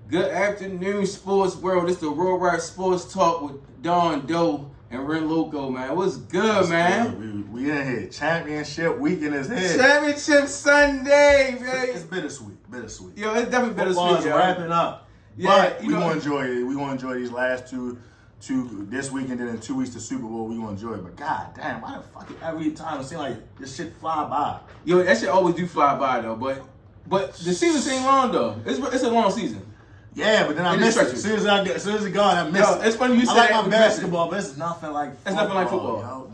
Good afternoon, sports world. This is the Roll Right Sports Talk with Don, Doe, and Rin Loco, man. What's good, man? Good. We in here. Championship weekend is here. Championship Sunday, man. It's bittersweet. Yo, it's definitely bittersweet. Football's wrapping up. Yeah, but we gonna enjoy it. We gonna enjoy these last two this weekend, and in 2 weeks the Super Bowl. We gonna enjoy it. But god damn, why the fuck every time it seems like this shit fly by? Yo, that shit always do fly by though. But the season ain't long though. It's a long season. Yeah, but then I miss it. As soon as it gone, I miss it. It's funny you say I like that my basketball, but it's nothing like football. It's nothing like football.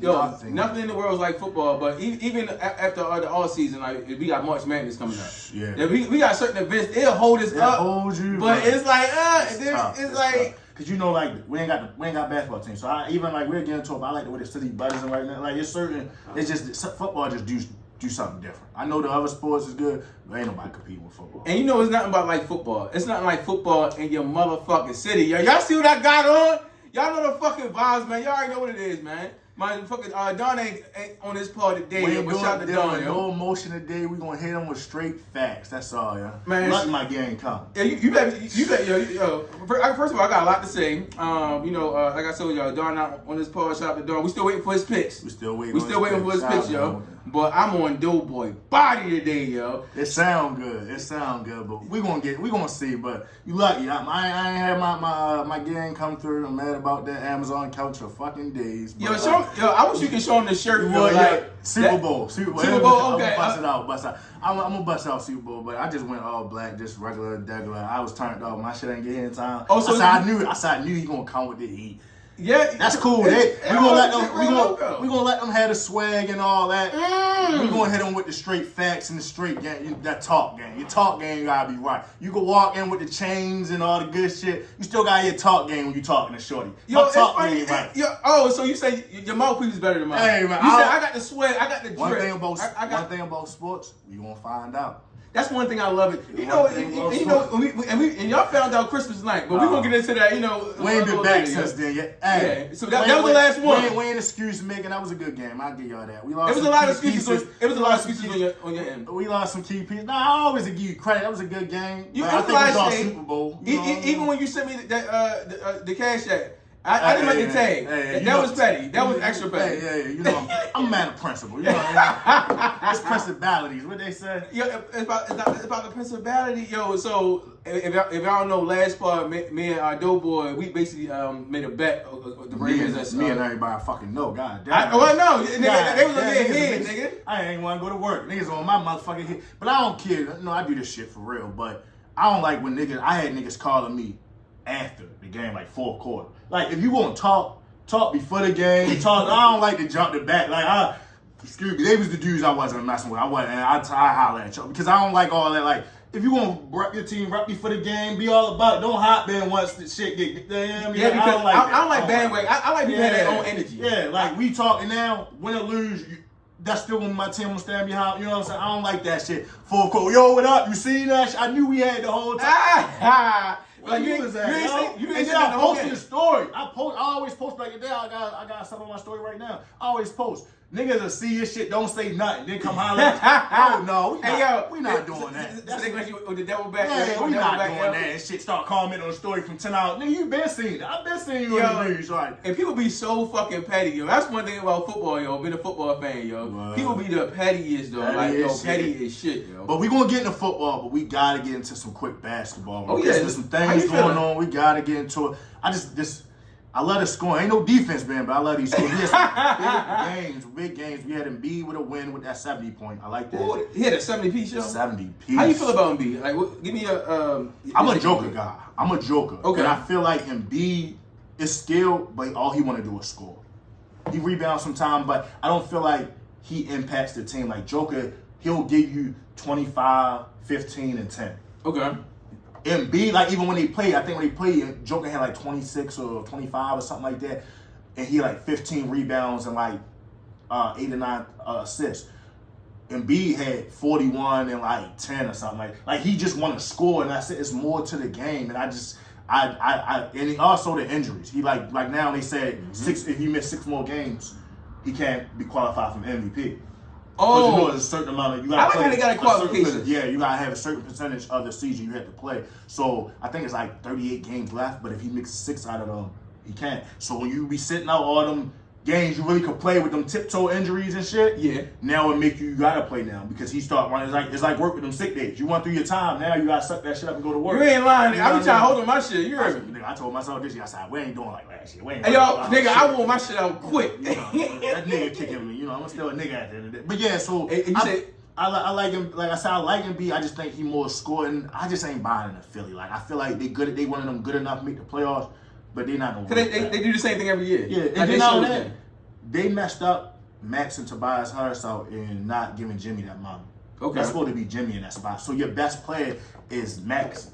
Nothing in the world is like football. But even after the all season, like we got March Madness coming up. Yeah. We got certain events. It'll hold us up. Hold you. But it's like it's like. Cause you know, like we ain't got basketball team, so I even like we're getting to it. But I like the way the city buzzing right now. Like it's certain. It's just football. Just do something different. I know the other sports is good, but ain't nobody competing with football. And you know it's nothing about like football. It's nothing like football in your motherfucking city. Y'all see what I got on? Y'all know the fucking vibes, man. Y'all already know what it is, man. My fucking Don ain't on this part today, but shout out to Don, yo. No emotion today. We gonna hit them with straight facts. That's all, yeah. Man, let my game come. Yeah, you bet, yo. First of all, I got a lot to say. Like I told y'all, Don not on this part. Shout out to Don. We still waiting for his picks. We still waiting for his picks, yo. But I'm on Doe Boy body today, yo. It sound good, but we gonna see. But you lucky. I ain't had my game come through. I'm mad about that Amazon couch for fucking days. But, I wish you could show him the shirt. Super Bowl. Okay. I'm gonna bust it out. I'm gonna bust out Super Bowl, but I just went all black, just regular. I was turned off. My shit ain't get here in time. I knew he gonna come with the heat. Yeah, that's cool. We gonna let them have the swag and all that. We gonna hit them with the straight facts and the straight game. That talk game. Your talk game gotta be right. You can walk in with the chains and all the good shit. You still got your talk game when you talking to shorty. Your talk game right. So you say your mouthpiece is better than mine? Hey man, you said I got the swag. I got the drip. One thing about sports, we gonna find out. That's one thing I love it. And y'all found out Christmas night, but we gonna get into that. We ain't been back since then yet. Hey, so that was the last one. We ain't excuse making. That was a good game. I'll give y'all that. It was a lot of excuses. It was a lot of excuses on your end. We lost some key pieces. I always give you credit. That was a good game. I think we lost Super Bowl. Even when you sent me the cash act. I didn't like the tag. That was petty. That was extra petty. Yeah. I'm a man of principle. You know what I mean? It's principalities. What they say? Yo, it's about the principality. Yo, so if y'all don't know, last part, me and Doe Boy, we basically made a bet. The Ravens. Me and everybody fucking know. God damn. No, nigga, they was on their head, nigga. I ain't want to go to work. Niggas on my motherfucking head. But I don't care. No, I do this shit for real. But I don't like when I had niggas calling me after the game, like fourth quarter. Like, if you want to talk before the game, I don't like to jump the back. Like, excuse me, they was the dudes I wasn't messing with. I holler at y'all because I don't like all that. Like, if you want to rep your team, rep before the game, be all about it. Don't hop in once the shit get. Because I don't like bandwagon. I like people have their own energy. Yeah, like we talking now, win or lose. That's still when my team will stand behind. You know what I'm saying? I don't like that shit. Full quote. Yo, what up? You see that? I knew we had the whole time. Like you was at, you ain't seen I posted the story. I always post like today. I got something on my story right now. I always post. Niggas will see your shit, don't say nothing, then come holler at you. Oh no, we not doing that. That's with the devil back. Yeah, we not doing that. And shit, start commenting on the story from 10 hours. Nigga, you been seen it. I've been seeing you in the news, right? And people be so fucking petty, yo. That's one thing about football, yo. Being a football fan, yo. Wow. People be the pettiest, though. Petty as shit, yo. But we gonna get into football, but we gotta get into some quick basketball. Oh yeah, there's some things going on. We gotta get into it. I love the scoring. Ain't no defense, man, but I love these scores. We had some big games. We had Embiid with a win with that 70-point. I like that. Ooh, he had a 70-piece show? 70-piece. How you feel about Embiid? Like, give me a... I'm a Joker guy. I'm a Joker. Okay. And I feel like Embiid is skilled, but all he want to do is score. He rebounds sometimes, but I don't feel like he impacts the team. Like Joker, he'll give you 25, 15, and 10. Okay. Embiid, like even when they played, I think when they played, Joker had like 26 or 25 or something like that, and he had like 15 rebounds and like 8 or 9 assists. Embiid had 41 and like 10 or something like he just want to score, and I said it's more to the game, and and also the injuries. He like now they said if he missed 6 more games, he can't be qualified for MVP. Oh, you know, there's a certain amount of you got. I like how they got a qualification. Yeah, you gotta have a certain percentage of the season you have to play. So I think it's like 38 games left, but if he makes 6 out of them, he can't. So when you be sitting out all them games, you really could play with them tiptoe injuries and shit. Yeah. Now it make you gotta play now because he start running. It's like work with them sick days. You went through your time. Now you gotta suck that shit up and go to work. You ain't lying. I be trying to hold on my shit. You heard me. Nigga, I told myself this year. I said we ain't doing like last year. Hey yo, nigga, I want my shit out quick. You know, that nigga kicking me. You know, I'm still a nigga at the end of the day. But yeah, so I like him. Like I said, I like him. I just think he more scoring. I just ain't buying into Philly. Like I feel like they good. They one of them good enough to make the playoffs, but they not gonna. Cause they do the same thing every year. Yeah, like and then all that. They messed up Max and Tobias Harris out in not giving Jimmy that money. Okay. That's supposed to be Jimmy in that spot. So your best player is Max,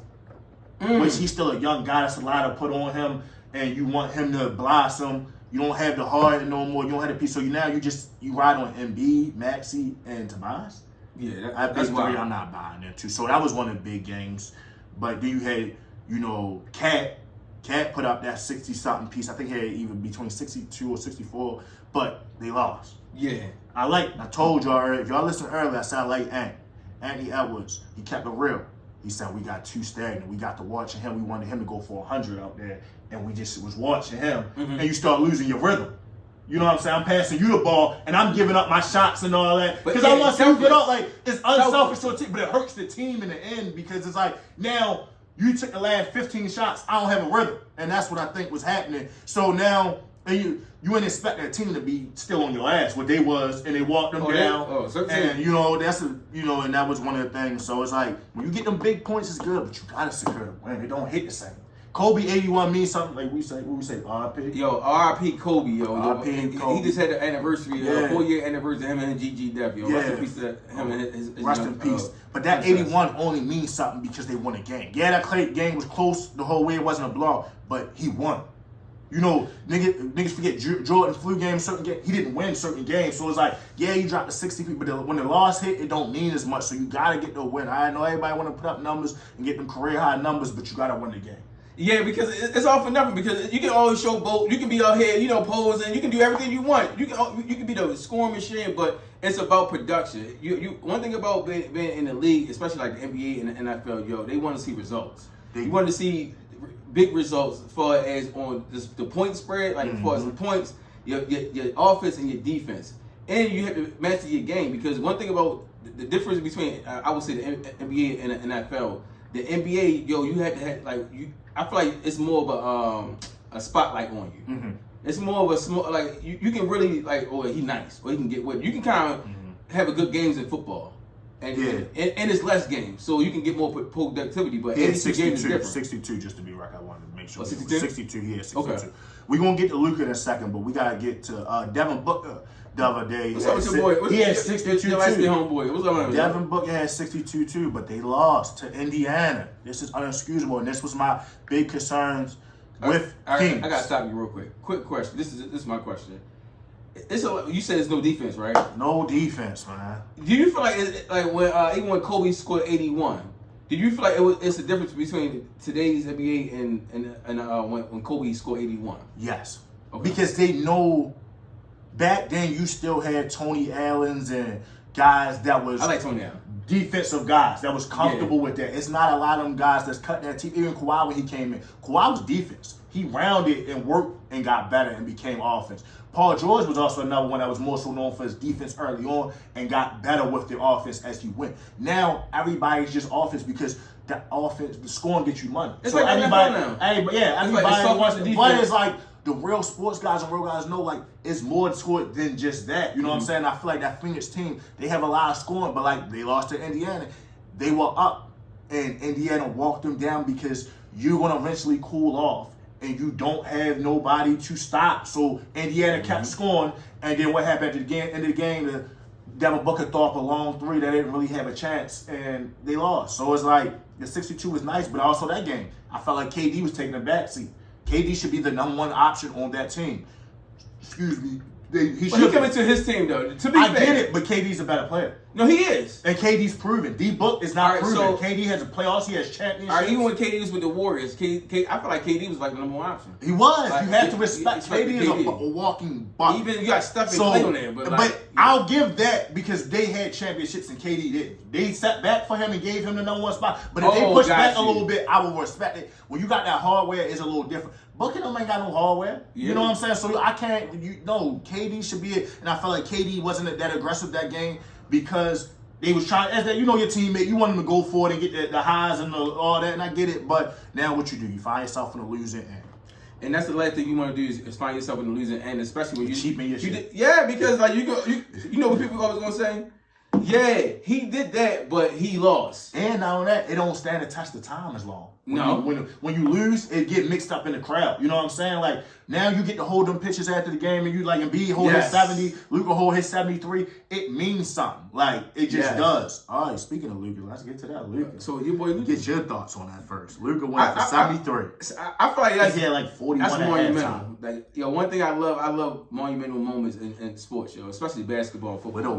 which he's still a young guy. That's a lot to put on him, and you want him to blossom. You don't have the heart no more. You don't have the piece. So you ride on Embiid, Maxey, and Tobias. Yeah, that's three I'm not buying into. So that was one of the big games. But then you had, Cat put up that 60-something piece. I think he had even between 62 or 64, but they lost. Yeah. I told y'all, if y'all listened earlier, I said I like Anthony Edwards. He kept it real. He said, we got too stagnant. We got to watching him. We wanted him to go for 100 out there, and we just was watching him, and you start losing your rhythm. You know what I'm saying? I'm passing you the ball, and I'm giving up my shots and all that. Because I want to move it up. Like, it's unselfish to a team, but it hurts the team in the end because it's like, now, you took the last 15 shots, I don't have a rhythm. And that's what I think was happening. So now, you wouldn't expect that team to be still on your ass, what they was, and they walked them down. And, and that was one of the things. So it's like, when you get them big points, it's good, but you got to secure the win. It don't hit the same. Kobe 81 means something like we say RIP. Yo, RIP Kobe, yo. RIP Kobe. He just had the anniversary, 4-year anniversary of him and Gigi Death, yo. Rest in peace to him and his Rest in peace. But that 81 only means something because they won a game. Yeah, that game was close the whole way. It wasn't a blowout, but he won. Niggas forget Jordan flu games, certain games. He didn't win certain games. So it's like, yeah, you dropped the 60 people, but when the loss hit, it don't mean as much. So you got to get the win. I know everybody want to put up numbers and get them career high numbers, but you got to win the game. Yeah, because it's all for nothing. Because you can always show both. You can be out here, posing. You can do everything you want. You can be the scoring machine, but it's about production. One thing about being in the league, especially like the NBA and the NFL, yo, they want to see results. You want to see big results as far as on the point spread, like as far as the points, your offense and your defense, and you have to master your game. Because one thing about the difference between I would say the NBA and the NFL, the NBA, yo, you have to have I feel like it's more of a spotlight on you. Mm-hmm. It's more of a small, like you can really he nice, or he can get with. You can kind of have a good games in football, and it's less games, so you can get more productivity. But 82 games is different. 62, just to be right. I wanted to make sure. 62? 62, yeah, 62. Okay. We're gonna get to Luka in a second, but we gotta get to Devin Booker the other day. What's up with your boy? He had 62 your last homeboy. What's up with him? Devin Booker had 62 too, but they lost to Indiana. This is unexcusable, and this was my big concerns with Kings. I gotta stop you real quick. Quick question. This is my question. You said it's no defense, right? No defense, man. Do you feel like when even when Kobe scored 81, did you feel like it's the difference between today's NBA and when Kobe scored 81? Yes. Okay. Because they know back then you still had Tony Allens and guys that was I like Tony Allen. Defensive guys that was comfortable with that. It's not a lot of them guys that's cutting that team. Even Kawhi when he came in, Kawhi was defense. He rounded and worked and got better and became offense. Paul George was also another one that was more so known for his defense early on and got better with the offense as he went. Now everybody's just offense because the offense, the scoring gets you money. It's so like everybody, now. Everybody wants the but it's like the real sports guys and real guys know it's more to it than just that. You know what I'm saying? I feel like that Phoenix team, they have a lot of scoring, but they lost to Indiana. They were up and Indiana walked them down because you're going to eventually cool off and you don't have nobody to stop. So Indiana kept scoring, and then what happened at the end of the game, Devin Booker threw up a long three that didn't really have a chance, and they lost. So it's like the 62 was nice, but also that game, I felt like KD was taking a backseat. KD should be the number one option on that team. Excuse me. He coming to his team though. To be fair, I get it, but KD's a better player. No, he is. And KD's proven. D-Book is not proven. So, KD has a playoffs. He has championships. All right, even when KD was with the Warriors, I feel like KD was like the number one option. He was. Like, you have to respect. KD is a walking bucket. Even you got stuff in play on there, but I'll give that because they had championships and KD didn't. They sat back for him and gave him the number one spot. But if they pushed back a little bit, I will respect it. When you got that hardware, it's a little different. Buckingham ain't got no hardware. Yeah. You know what I'm saying? So I can't. KD should be it. And I felt like KD wasn't that aggressive that game because they was trying. As that, your teammate, you want them to go for it and get the highs and all that. And I get it. But now what you do? You find yourself in the losing end. And that's the last thing you want to do is find yourself in the losing end, especially when you cheaping your shit. Because like you know what people always gonna say. Yeah, he did that, but he lost. And not only that, it don't stand the test of time as long. When you lose, it get mixed up in the crowd. You know what I'm saying? Like now you get to hold them pitches after the game, and you like Embiid hold his 70, Luka hold his 73. It means something. Like it just does. All right. Speaking of Luka, let's get to that. Luka. So your boy Luka. Get your thoughts on that first. Luka went for 73. I feel like he had like 41 that's at monumental. Like one thing I love monumental moments in sports, especially basketball, football.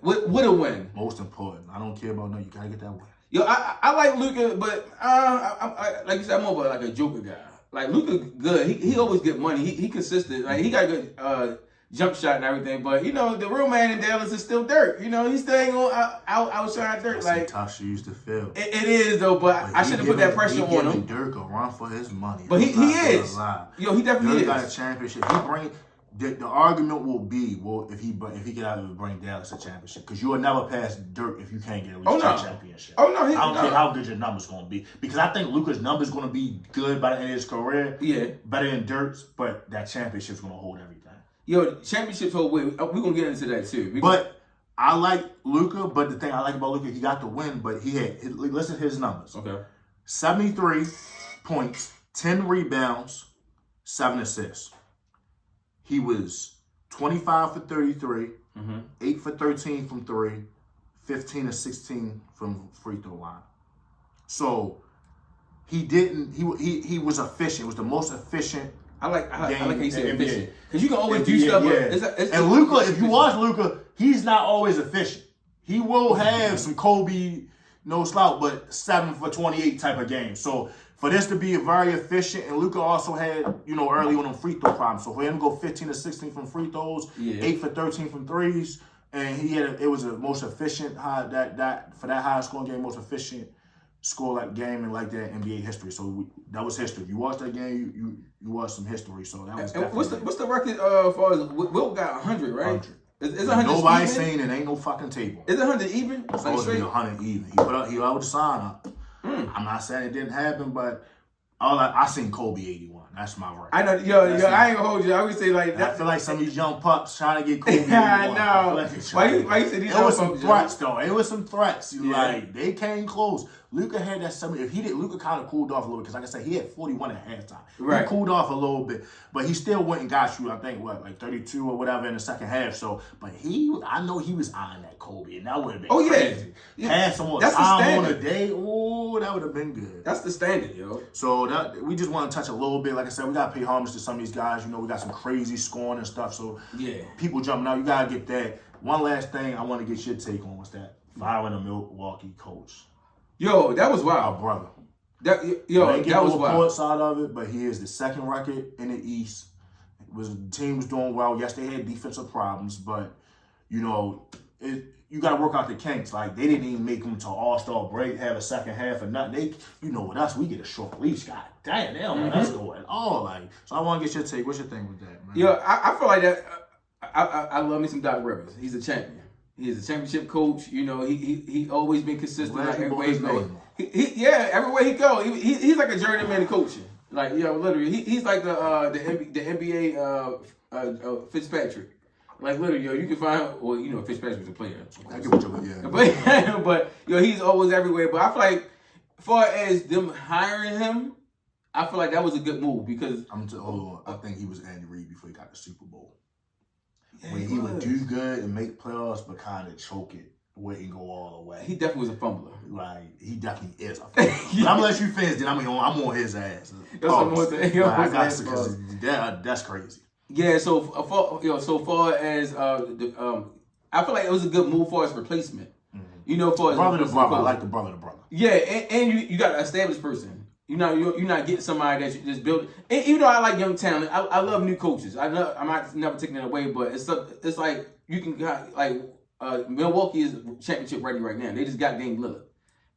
With a win. Most important. I don't care about no. You gotta get that win. I like Luka, but I like you said, I'm more of like a joker guy. Like Luka, good. He always get money. He consistent. Like he got good jump shot and everything. But the real man in Dallas is still Dirk. He still ain't gonna outshine Dirk. That's like tough shoes to fill. It is though, but I shouldn't put that pressure on him. Dirk a run for his money. But he is. He definitely is. Dirk got a championship. He bring. The argument will be, if he get out of it, bring Dallas a championship, because you will never pass Dirk if you can't get at least a championship. Oh no, I don't care how good your numbers going to be, because I think Luka's numbers going to be good by the end of his career. Yeah, better than Dirk's, but that championship's going to hold everything. Championships hold weight. We're gonna get into that too. But I like Luka, but the thing I like about Luka, he got the win, but he had listen to his numbers. Okay, 73 points, 10 rebounds, 7 assists. He was 25 for 33, 8 for 13 from 3, 15 or 16 from free throw line. So he was efficient. It was the most efficient. I like how you say efficient, because you can always do stuff. And Luka, if you watch Luka, he's not always efficient. He will have some Kobe, no slouch, but 7 for 28 type of game. So for this to be very efficient, and Luka also had, early on free throw problems. So for him to go 15 to 16 from free throws, 8 for 13 from threes, and it was the most efficient for that high scoring game, most efficient score like game in like that NBA history. So that was history. You watched that game, you watched some history. So that was definitely. What's the record as far as Wilt got 100, right? 100. Is 100 Nobody's saying it ain't no fucking table. Is it 100 even? It's supposed to be 100 even. He out with the sign up. I'm not saying it didn't happen, but I seen Kobe 81. That's my record. I know, I ain't gonna hold you. I would say like that. I feel like some of these young pups trying to get Kobe 81. I know. Why you say these young pups? It was some threats though. It was some threats. Like they came close. Luka had that 70. If he did, Luka kind of cooled off a little bit, because like I said, he had 41 at halftime. Right. He cooled off a little bit, but he still went and got you. I think like 32 or whatever in the second half. So, but I know he was eyeing that Kobe, and that would have been crazy. Had some more time on a day. Oh, that would have been good. That's the standard, yo. So we just want to touch a little bit. Like I said, we got to pay homage to some of these guys. We got some crazy scoring and stuff. So people jumping out. You got to get that. One last thing I want to get your take on was that firing a Milwaukee coach. Yo, that was wild. Our brother. That was wild. Report side of it, but he is the second record in the East. The team was doing well. Yes, they had defensive problems, but you got to work out the kinks. Like they didn't even make them to All-Star break, have a second half or nothing. With us, we get a short leash. God damn, they don't let us go at all. Like, so I want to get your take. What's your thing with that, man? Yo, I feel like that. I love me some Doc Rivers. He's a champion. He is a championship coach. He always been consistent. Like everywhere he go. Everywhere he go, he's like a journeyman in coaching. Like literally, he's like the NBA Fitzpatrick. Like literally, you can find Fitzpatrick's a player. I get what you're but he's always everywhere. But I feel like, as far as them hiring him, I feel like that was a good move, because I think he was Andy Reid before he got the Super Bowl. When he would do good and make playoffs, but kind of choke it, wouldn't go all the way. He definitely was a fumbler. Like, he definitely is a fumbler. But I'm gonna let you finish, then I'm on his ass. That's crazy. Yeah. So far as I feel like it was a good move for his replacement. Mm-hmm. You know, for his brother to brother. I like the brother to brother. Yeah, and you got an established person. You know, you're not getting somebody that you just build. And even though I like young talent, I love new coaches. I'm not never taking it away, but it's like you can like Milwaukee is championship ready right now. They just got Dame Lillard.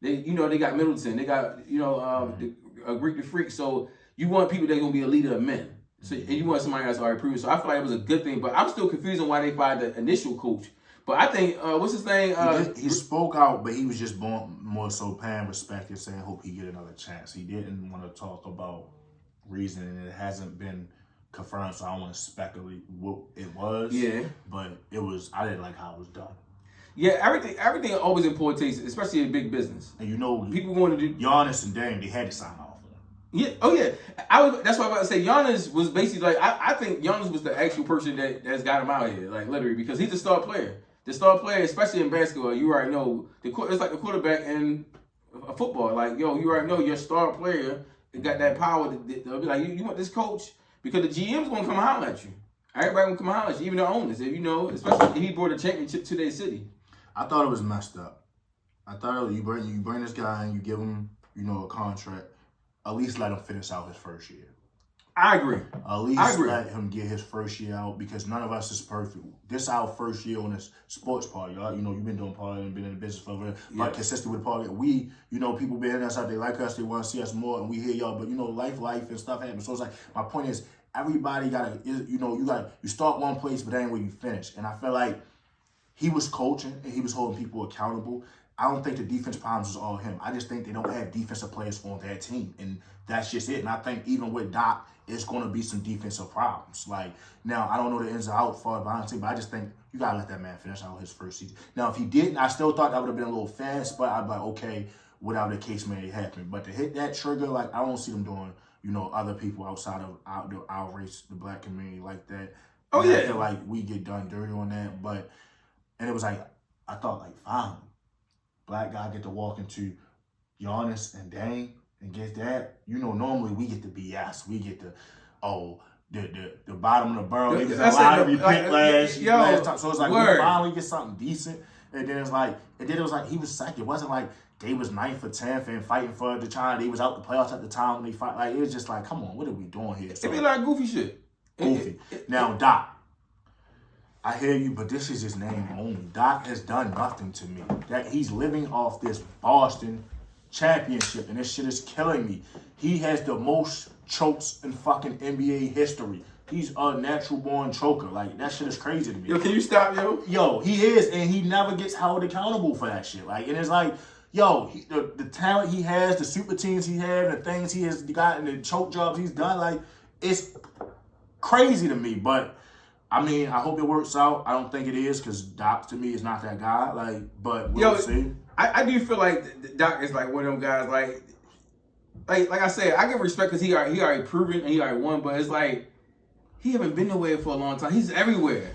They got Middleton. They got Greek the Freak. So you want people that's gonna be a leader of men. So and you want somebody that's already proven. So I feel like it was a good thing. But I'm still confused on why they fired the initial coach. But I think what's his name? He spoke out, but he was just more so paying respect and saying, "Hope he get another chance." He didn't want to talk about reason, and it hasn't been confirmed. So I don't want to speculate what it was. Yeah, but it was. I didn't like how it was done. Yeah, everything always in poor taste, especially in big business. And you know, people want to do Giannis and Dame. They had to sign off. Yeah. Oh yeah. That's what I was about to say. Giannis was basically like I think Giannis was the actual person that's got him out here, like literally, because he's a star player. The star player, especially in basketball, you already know it's like the quarterback in football. Like you already know your star player got that power to be like you want this coach because the GM's gonna come holler at you. Everybody gonna come holler at you, even the owners. If especially if he brought a championship to their city. I thought it was messed up. I thought you bring this guy and you give him a contract. At least let him finish out his first year. I agree. At least let him get his first year out because none of us is perfect. This is our first year on this sports part, y'all. You've been doing party and been in the business for a while. But consistent with the party. We, people been us out, they like us, they want to see us more, and we hear y'all. But life and stuff happens. So it's like my point is everybody you start one place, but that ain't where you finish. And I feel like he was coaching and he was holding people accountable. I don't think the defense problems was all him. I just think they don't have defensive players on that team. And that's just it. And I think even with Doc, it's going to be some defensive problems. Like, now, I don't know the ins and outs for it, but I just think you got to let that man finish out his first season. Now, if he didn't, I still thought that would have been a little fast, but I'd be like, okay, whatever the case may happen. But to hit that trigger, like, I don't see them doing, other people outside of our race, the black community like that. Oh, and yeah. I feel like we get done dirty on that. And it was like, I thought, like, finally. Black guy get to walk into Giannis and Dame and get that. Normally we get the BS. We get the bottom of the barrel. It was a lottery pick last time. So it's like we finally get something decent. And then it was like he was second. It wasn't like they was 9th or 10th and fighting for the China. They was out the playoffs at the time when they fight. Like, it was just like, come on, what are we doing here? So, it be like goofy shit. Goofy. Now, Doc. I hear you, but this is his name only. Doc has done nothing to me. That he's living off this Boston championship, and this shit is killing me. He has the most chokes in fucking NBA history. He's a natural born choker. Like, that shit is crazy to me. Yo, can you stop, yo? Yo, he is, and he never gets held accountable for that shit. Like, and it's like, yo, the talent he has, the super teams he has, the things he has got, and the choke jobs he's done, like, it's crazy to me, but I mean, I hope it works out. I don't think it is because Doc, to me, is not that guy. Like, but we'll see. I do feel like Doc is like one of them guys. Like I said, I give respect because he already proven and he already won. But it's like he haven't been nowhere for a long time. He's everywhere.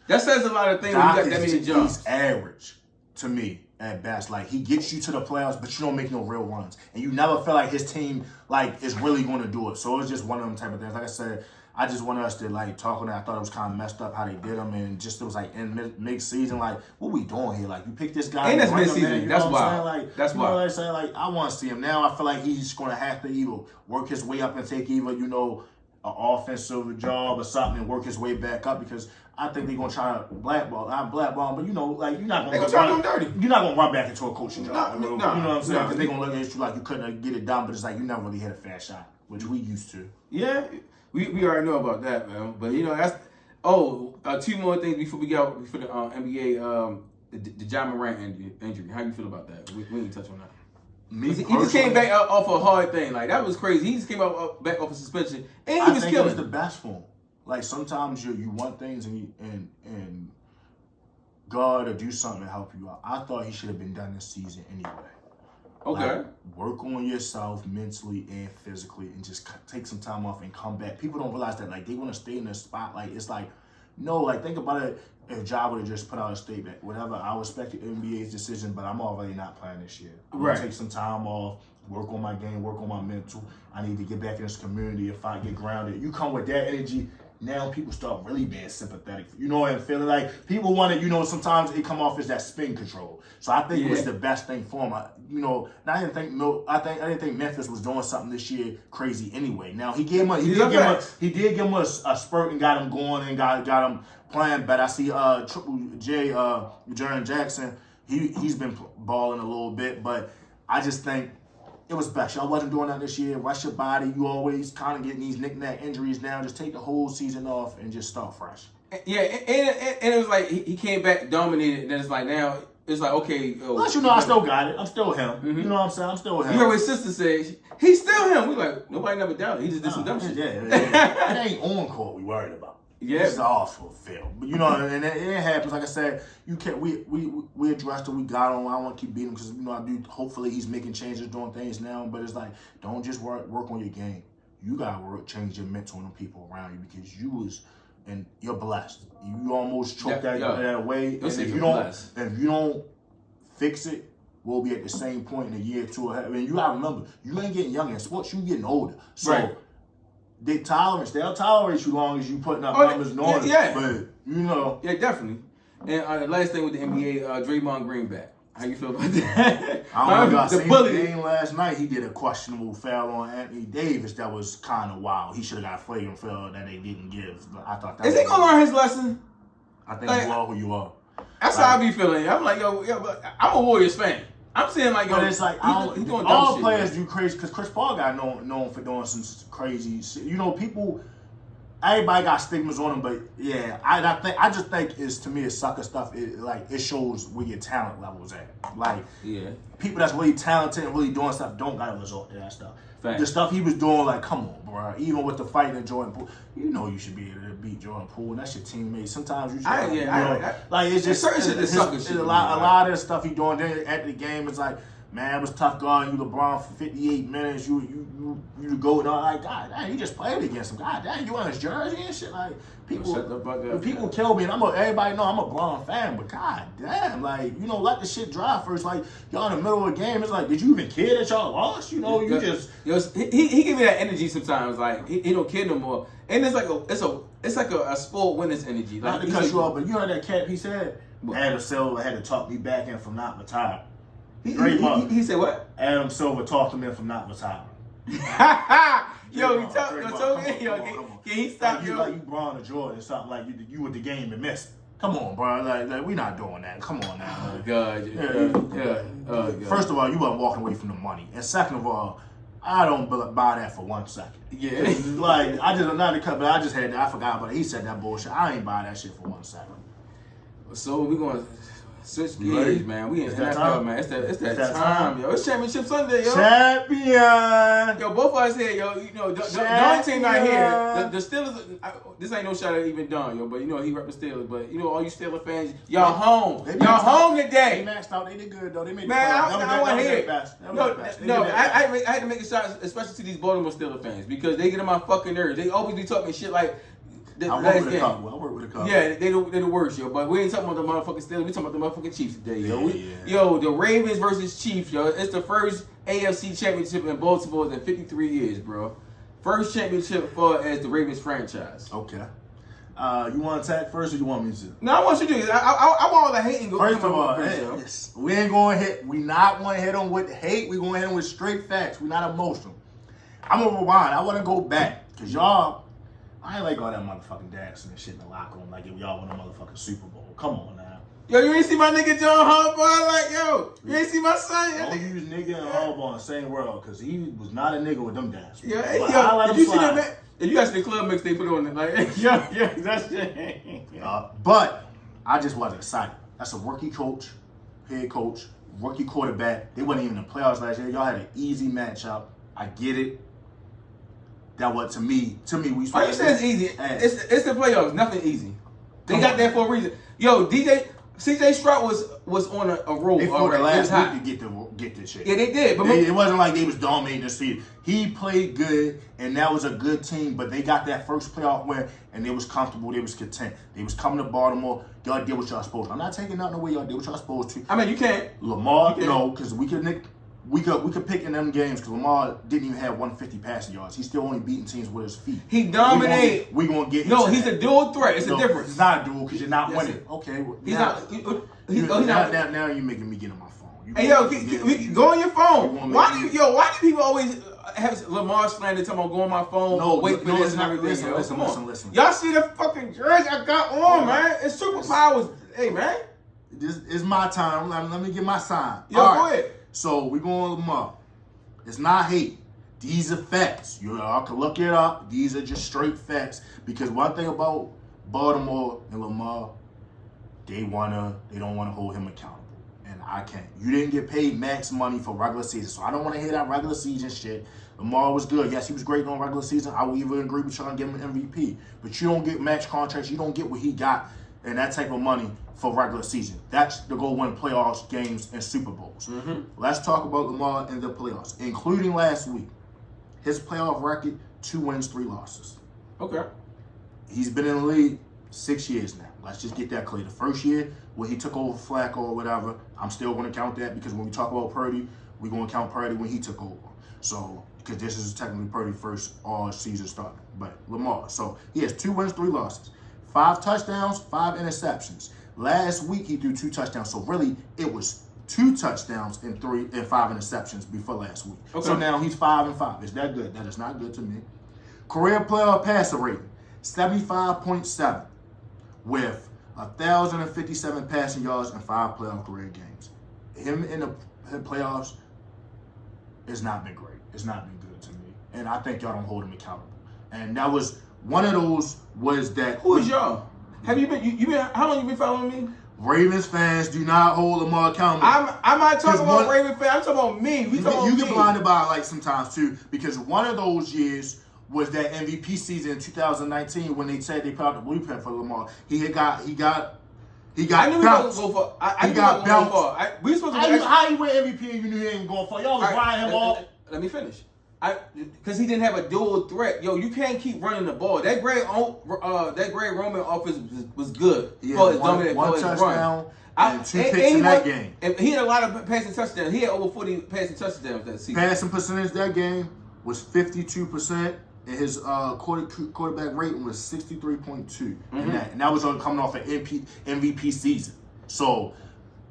That says a lot of things. Doc when you got that many jumps. He's average to me at best. Like, he gets you to the playoffs, but you don't make no real runs, and you never feel like his team is really going to do it. So it's just one of them type of things. Like I said. I just wanted us to talk on that. I thought it was kind of messed up how they did them, and just it was in mid-season. Like, what we doing here? Like, you pick this guy. And that's mid-season. That's wild. That's wild. What I'm saying? Like, I want to see him now. I feel like he's going to have to either work his way up and take either an offensive job or something and work his way back up because I think they're gonna try to blackball him, but you're not gonna try him dirty. You're not gonna run back into a coaching job. No, you know what I'm saying? Because they're gonna look at you like you couldn't get it done, but it's like you never really hit a fast shot, which we used to. Yeah. We already know about that, man. But that's two more things before we go before the NBA the Ja Morant injury. How you feel about that? We didn't touch on that. He just came back off a hard thing. Like, that was crazy. He just came back off a suspension, and he was killing. It was the best for him. Like, sometimes you want things and God will do something to help you out. I thought he should have been done this season anyway. Okay. Like, work on yourself mentally and physically and just take some time off and come back. People don't realize that, like, they want to stay in the spotlight. It's like, no, like, think about it. If Ja would have just put out a statement, whatever, I respect the NBA's decision, but I'm already not playing this year. I'm going to take some time off, work on my game, work on my mental. I need to get back in this community if I get grounded. You come with that energy, now people start really being sympathetic. You know, and feeling like people want to, you know, sometimes it come off as that spin control. So I think it was the best thing for him. I didn't think Memphis was doing something this year crazy anyway. Now he did give him a spurt and got him going and got him playing better. I see Triple J, Jaron Jackson, he's been balling a little bit, but I just think it was best. Y'all wasn't doing that this year. Rest your body. You always kind of getting these knick-knack injuries now. Just take the whole season off and just start fresh. Yeah, and it was like he came back dominated. And then it's like now it's like okay. Plus, you know, I still got it. I'm still him. Mm-hmm. You know what I'm saying? I'm still him. You heard what his sister said. He's still him. We like nobody never doubted. He just did some dumb shit. Yeah. It ain't on court we worried about. Yeah, it's off for Phil. But you know, and it happens. Like I said, you can't. We addressed it. We got on. I don't want to keep beating him because you know I do. Hopefully, he's making changes, doing things now. But it's like, don't just work on your game. You gotta change your mental on the people around you because and you're blessed. You almost choked that away. And if you don't fix it, we'll be at the same point in a year or two. I mean, you gotta remember, you ain't getting younger in sports. You getting older. So. Right. They'll tolerate you long as you putting up numbers and all that. But, you know. Yeah, definitely. And the last thing with the NBA, Draymond Green back. How you feel about that? I don't know. The game last night, he did a questionable foul on Anthony Davis that was kind of wild. He should have got a flagrant foul that they didn't give. I thought that is he going to learn his lesson? I think you are who you are. That's how I be feeling. I'm like, but I'm a Warriors fan. I'm saying like, but it's like he's doing all players do crazy because Chris Paul got known for doing some crazy shit. You know, everybody got stigmas on him, but yeah, I just think to me it's sucker stuff. It shows where your talent level is at. Like people that's really talented and really doing stuff don't gotta resort to that stuff. Fact. The stuff he was doing, like, come on, bro. Even with the fight in Jordan Poole, you know you should be able to beat Jordan Poole. And that's your teammate. Sometimes you just like it's just certain shit. A lot of the stuff he doing then at the game is like, man, it was tough guarding you, LeBron, for 58 minutes. You go and all like, God damn, you just played against him. God damn, you on his jersey and shit. Like people kill me, and everybody know I'm a LeBron fan, but God damn, like let the shit dry first. Like y'all in the middle of the game, it's like, did you even care that y'all lost? You just he give me that energy sometimes. Like he don't care no more, and it's like a sport winner's energy. Like, not to cut you off, but you heard that cap he said Adam Silver had to talk me back in from not retiring. He said what? Adam Silver talked him in from not retiring. Can he stop like you Braun or Jordan or something, like you with the game and missed. Come on, bro. Like we not doing that. Come on now. Oh God. First of all, you weren't walking away from the money, and second of all, I don't buy that for 1 second. Yeah. Like I just had that. I forgot about it. He said that bullshit. I ain't buy that shit for 1 second. So we gonna switch gears, man. We in NFL, man. It's that time, yo. It's Championship Sunday, yo. Champion. Yo, both of us here, yo. Don team not here. The Steelers. This ain't no shot at even Don, yo. But he rep the Steelers. But all you Steelers fans, y'all home. Y'all home today. They maxed out. They did good though. They made. Man, I want to hear it. No. I had to make a shot, especially to these Baltimore Steelers fans, because they get on my fucking nerves. They always be talking shit like. I work with a couple. Yeah, they the worst, yo. But we ain't talking about the motherfucking Steelers. We talking about the motherfucking Chiefs today, yo. Yo, the Ravens versus Chiefs, yo. It's the first AFC championship in Baltimore in 53 years, bro. First championship for as the Ravens franchise. Okay. You want to attack first, or you want me to? No, I want you to do it. I want all the hating go. First of all, we ain't going to hit. We not going to hit them with hate. We going to hit them with straight facts. We not emotional. I'm gonna rewind. I want to go back because y'all. I ain't like all that motherfucking dancing and shit in the locker room like if y'all won a motherfucking Super Bowl. Come on now. Yo, you ain't see my nigga John Harbaugh? Like, yo, you ain't see my son? Don't use nigga and Harbaugh in the same world because he was not a nigga with them dances. Yeah, yo, did you see that, man? If you actually the club mix they put on it, like, yeah, that's shit. But I just wasn't excited. That's a rookie coach, head coach, rookie quarterback. They wasn't even in the playoffs last year. Y'all had an easy matchup. I get it. That what to me we. Why you say it's easy? It's the playoffs. Nothing easy. They got that for a reason. Yo, CJ Stroud was on a roll. They fought the last week to get this shit. Yeah, they did. But it wasn't like they was dominating the season. He played good, and that was a good team. But they got that first playoff win, and they was comfortable. They was content. They was coming to Baltimore. Y'all did what y'all supposed to. I'm not taking nothing away. Y'all did what y'all supposed to. I mean, you can't. Lamar, no, because we could nick. we could pick in them games because Lamar didn't even have 150 passing yards. He's still only beating teams with his feet. He dominated. We're gonna get. No, he's a dual threat. It's a difference. He's not a dual because you're not winning. Okay, well, he's not. Now you're making me get on my phone. Hey yo, go on your phone. Why do people always have Lamar slander talking about go on my phone? No, wait for this and everything. Listen. Y'all see the fucking jersey I got on, man? It's superpowers. Hey man, this is my time. Let me get my sign. Yo, go ahead. So we going Lamar. It's not hate. These are facts. Y'all can look it up. These are just straight facts. Because one thing about Baltimore and Lamar, they don't want to hold him accountable. And I can't. You didn't get paid max money for regular season. So I don't want to hear that regular season shit. Lamar was good. Yes, he was great on regular season. I would even agree with trying to give him an MVP. But you don't get max contracts. You don't get what he got and that type of money for regular season. That's to go win playoffs, games, and Super Bowls. Mm-hmm. Let's talk about Lamar in the playoffs, including last week. His playoff record, 2 wins, 3 losses. Okay. He's been in the league 6 years now. Let's just get that clear. The first year when he took over Flacco or whatever, I'm still going to count that because when we talk about Purdy, we're going to count Purdy when he took over. So, because this is technically Purdy's first all-season start. But Lamar, so he has 2 wins, 3 losses. 5 touchdowns, 5 interceptions. Last week he threw 2 touchdowns, so really it was 2 touchdowns and 5 interceptions before last week. Okay. So now he's 5-5. Is that good? That is not good to me. Career playoff passer rating 75.7 with 1,057 passing yards and 5 playoff career games. Him in the playoffs has not been great. It's not been good to me, and I think y'all don't hold him accountable. And that was one of those was that. Who is y'all? Have you been? You been? How long you been following me? Ravens fans do not hold Lamar accountable. I'm not talking about Ravens fans. I'm talking about me. You get blinded by like sometimes too, because one of those years was that MVP season in 2019 when they said they put out the blueprint for Lamar. He got I knew bounced. He was going for. He got bounced. We supposed to. How you win MVP and you knew he ain't going for? Y'all was riding him off. Let me finish. Because he didn't have a dual threat. Yo, you can't keep running the ball. That Greg Roman offense was good. He had one touchdown and 2 picks in that game. And he had a lot of passing touchdowns. He had over 40 passing touchdowns that season. Passing percentage that game was 52%, and his quarterback rating was 63.2. And that was coming off an MVP season. So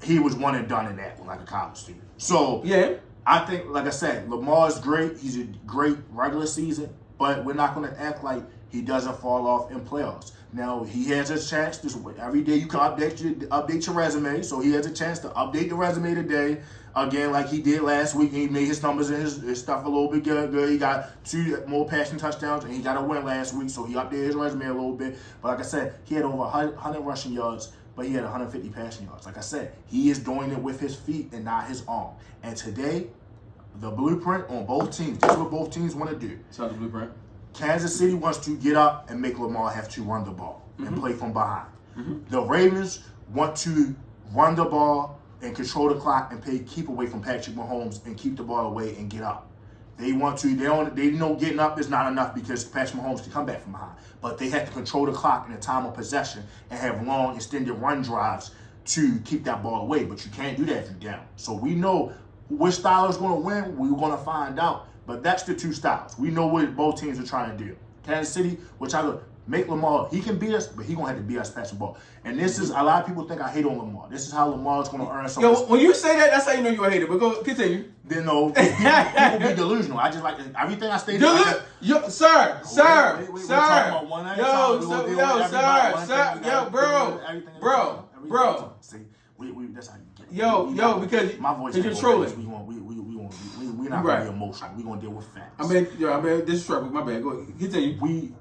he was one and done in that one, like a college student. So yeah. I think, like I said, Lamar's great. He's a great regular season, but we're not going to act like he doesn't fall off in playoffs. Now, he has a chance. Every day you can update your resume, so he has a chance to update the resume today. Again, like he did last week, he made his numbers and his stuff a little bit good. He got 2 more passing touchdowns, and he got a win last week, so he updated his resume a little bit. But like I said, he had over 100 rushing yards, but he had 150 passing yards. Like I said, he is doing it with his feet and not his arm. And today, the blueprint on both teams, this is what both teams want to do. It's not the blueprint. Kansas City wants to get up and make Lamar have to run the ball and play from behind. The Ravens want to run the ball and control the clock and keep away from Patrick Mahomes and keep the ball away and get up. They want to. They know getting up is not enough because Patrick Mahomes can come back from behind. But they have to control the clock in the time of possession and have long, extended run drives to keep that ball away. But you can't do that if you're down. So we know which style is going to win. We're going to find out. But that's the 2 styles. We know what both teams are trying to do. Kansas City, which I will make Lamar. He can beat us, but he's going to have to beat us passing the ball. And this is, a lot of people think I hate on Lamar. This is how Lamar's going to earn something. Yo, when you say that, that's how you know you're a hater. But go continue. Then no, people be delusional. I just like everything I stated. Sir. Bro. See, that's how you get it. Yo, because my voice you're trolling. We're not going to be emotional. We're going to deal with facts. I mean, disrespectful. My bad. Go ahead. Continue.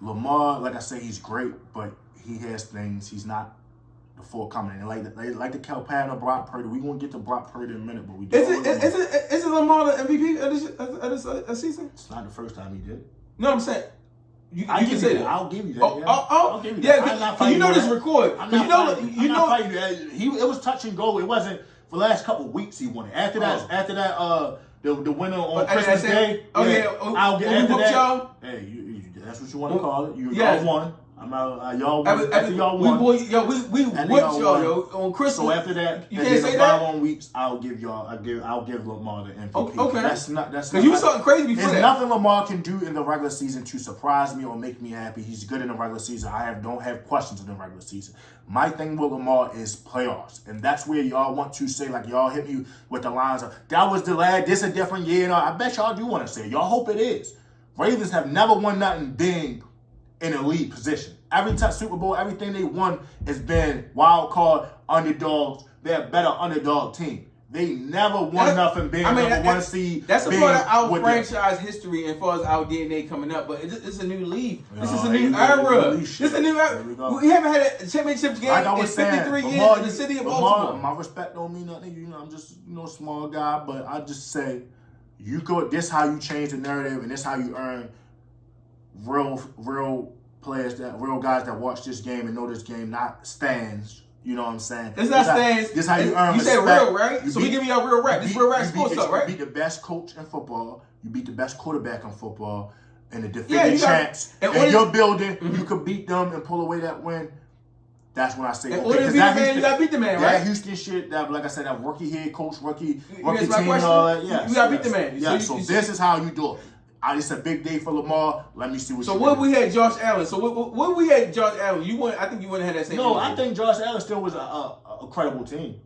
Lamar, like I say, he's great, but he has things. He's not the forthcoming. And like the Cal pattern of Brock Purdy. We're going to get to Brock Purdy in a minute, but we do. Is it Lamar the MVP of this season? It's not the first time he did. No, I'm saying. You can say that. I'll give you that. I'll give you that. You know this record. I'm not fighting you. It was touch and go. It wasn't for the last couple of weeks he won it. After that, the winner on Christmas Day. I'll get after that. Y'all? Hey, that's what you want to call it. Y'all won. I'm out. Y'all won. After y'all won. We whooped y'all, yo, on Christmas. So after that, you can't say that. Following weeks, I'll give Lamar the MVP. Okay. That's not. Because you was something crazy before that. There's nothing Lamar can do in the regular season to surprise me or make me happy. He's good in the regular season. Don't have questions in the regular season. My thing with Lamar is playoffs, and that's where y'all want to say, like, y'all hit me with the lines of, that was the last, this a different year. You know, I bet y'all do want to say it. Y'all hope it is. Ravens have never won nothing big in a lead position. Every time Super Bowl, everything they won has been wild card underdogs. They're a better underdog team. They never won nothing big. Number one seed. That's a part of our franchise history as far as our DNA coming up. But it's a new league. This is a new era. This is a new era. We haven't had a championship game in 53 years in the city of Baltimore. My respect don't mean nothing. You know, I'm just a small guy, but I just say this how you change the narrative, and this how you earn real players, real guys that watch this game and know this game, not stands. You know what I'm saying? It's not stands. This how you earn respect. You say real, right? So we give you our real rap. This real rap sports stuff, right? You beat the best coach in football. You beat the best quarterback in football. And the defending champs. And your building, you could beat them and pull away that win. That's when I say, in order to beat the man, you gotta beat the man, right? That Houston shit, that, like I said, that rookie head coach, rookie team and all that. Yes, you gotta beat the man. Yeah, so this is how you do it. It's a big day for Lamar. Let me see what. So what we had Josh Allen. So what we had Josh Allen. I think you wouldn't have had that same. No, I think Josh Allen still was a credible team.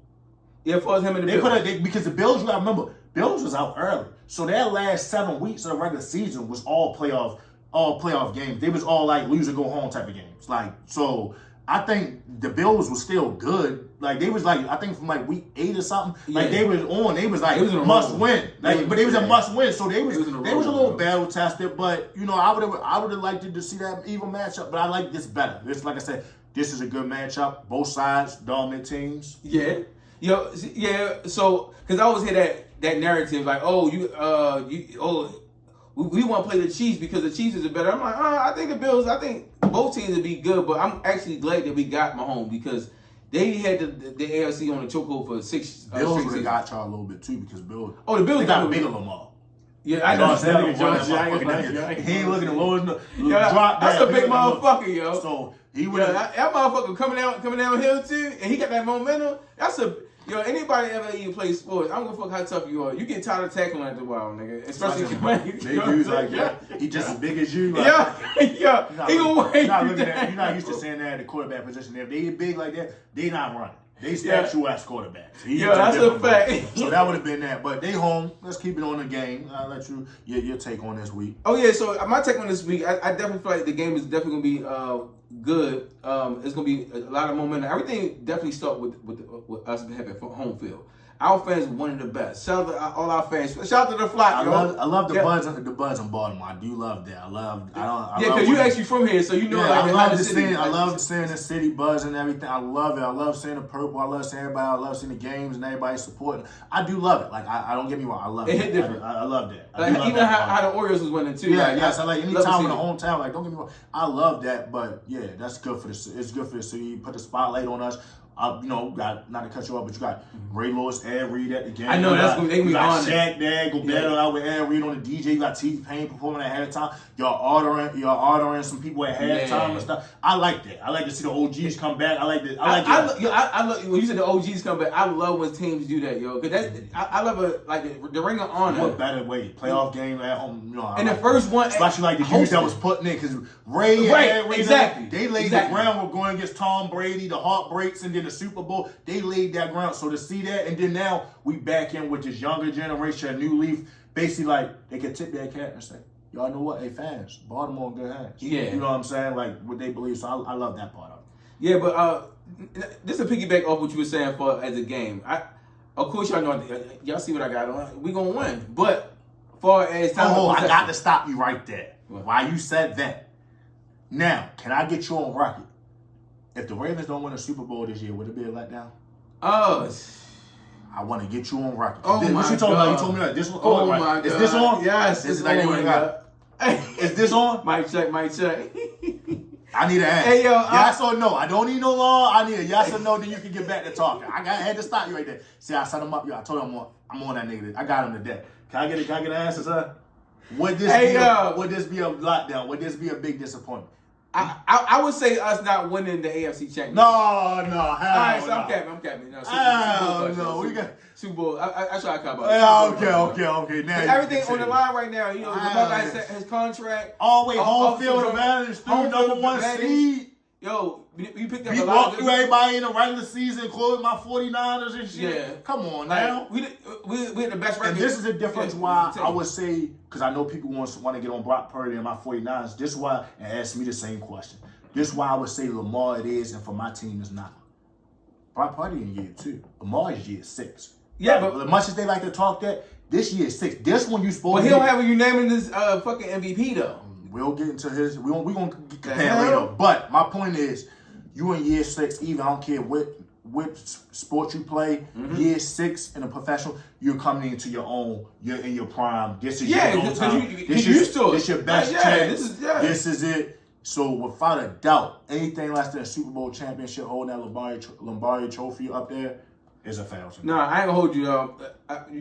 Yeah, as far as him and the Bills. Because the Bills, you gotta remember, Bills was out early. So their last 7 weeks of the regular season was all playoff games. They was all like lose or go home type of games. Like, so I think the Bills was still good. Like, they was like, I think from like week 8 or something. Like, they was like must win. Like, but they was a must win. So they was a little battle tested. But you know, I would have liked to see that even matchup. But I like this better. This, like I said, this is a good matchup. Both sides, dominant teams. Yeah. So because I always hear that narrative like, we want to play the Chiefs because the Chiefs is better. I'm like, I think the Bills. I think both teams would be good, but I'm actually glad that we got Mahomes because they had the AFC on the chokehold for 6. Bills would have got y'all a little bit too because Bills. Oh, the Bills got bigger Lamar. Yeah, I know. He ain't looking the lowest. That's a big motherfucker, yo. So he would. That motherfucker coming downhill too, and he got that momentum. Anybody ever even play sports, I don't give a fuck how tough you are. You get tired of tackling after a while, nigga. Especially big dudes like that. He just as big as you. Like, yeah. He gonna wait. You're not used to saying that in the quarterback position. If they big like that, they not running. They statue ass quarterbacks. That's a fact. So that would have been that. But they home. Let's keep it on the game. I'll let you your take on this week. Oh yeah. So my take on this week, I definitely feel like the game is definitely gonna be good. It's gonna be a lot of momentum. Everything definitely start with us having home field. Our fans are one of the best. Shout out to all our fans. Shout out to the flock. I love the buzz in Baltimore. I do love that. Because you actually from here, so you know. I love seeing the city buzz and everything. I love it. I love seeing the purple. I love seeing everybody. I love seeing the games and everybody supporting. I do love it. Like I don't get me wrong. I love it. It hit different. I love that. Even how the Orioles was winning too. Yeah, yes. I like any time in the hometown. Like, don't get me wrong. I love that. But yeah, that's good for the. It's good for the city. Put the spotlight on us. Got not to cut you off, but you got Ray Lewis, Ed Reed at the game. I know that's going to be on. Shaq there, go battle out with Ed Reed on the DJ. You got T-Pain performing at halftime. Y'all ordering some people at halftime and stuff. I like that. I like to see the OGs come back. I like that. I love when you said the OGs come back. I love when teams do that, yo. Cause I love the Ring of Honor. What better way? Playoff game at home. You know, and the first one, especially like the dudes that was putting in, because Ray and Ed Reed, exactly. They laid the ground. We're going against Tom Brady, the heartbreaks, and then the Super Bowl. They laid that ground. So to see that, and then now we back in with this younger generation, a new leaf. Basically, like, they can tip their cap and say, y'all know what? Hey, fans, Baltimore in good hands. Yeah. You know what I'm saying? Like, what they believe. So I love that part of it. Yeah, but this is a piggyback off what you were saying as a game. Of course, y'all know, y'all see what I got on. We going to win. But far as time. I got to stop you right there. Why you said that? Now, can I get you on record? If the Ravens don't win a Super Bowl this year, would it be a letdown? Oh, I want to get you on record. Oh, what you told me? You told me that. This one. Oh, my God. Is this on? Yes. This is like you got. Is this on? Mic check. I need an ask. Hey, yo. Yes or no? I don't need no law. I need a yes or no, then you can get back to talking. I had to stop you right there. See, I set him up. Yo, I told him I'm on that nigga. I got him to death. Can I get an answer, sir? Would this be a letdown? Would this be a big disappointment? I would say us not winning the AFC Championship. No, hell no. All right, so I'm capping. No, Super Bowl. We got Super Bowl. I try to cap out. Okay. Now everything on the line right now. You know, Lamar got his contract. Oh wait, home field advantage through number 1 seed. Yo, you picked up we a lot. Walked through everybody in the regular season, including my 49ers and shit. Yeah. Come on now. We had the best record. And this is the difference why I would say, because I know people want to get on Brock Purdy and my 49ers. This is why, and ask me the same question. This is why I would say Lamar it is, and for my team is not. Brock Purdy in year 2. Lamar is year 6. Yeah, but as much as they like to talk that, this year is 6. This one you supposed to. But he don't have a unanimous fucking MVP though. We'll get into his. We're gonna compare later. But my point is, you in year 6, even I don't care what sport you play, year 6 in a professional, you're coming into your own. You're in your prime. This is your own time. This is your best chance. This is it. So without a doubt, anything less than a Super Bowl championship holding that Lombardi trophy up there is a foul. No, I ain't gonna hold you though.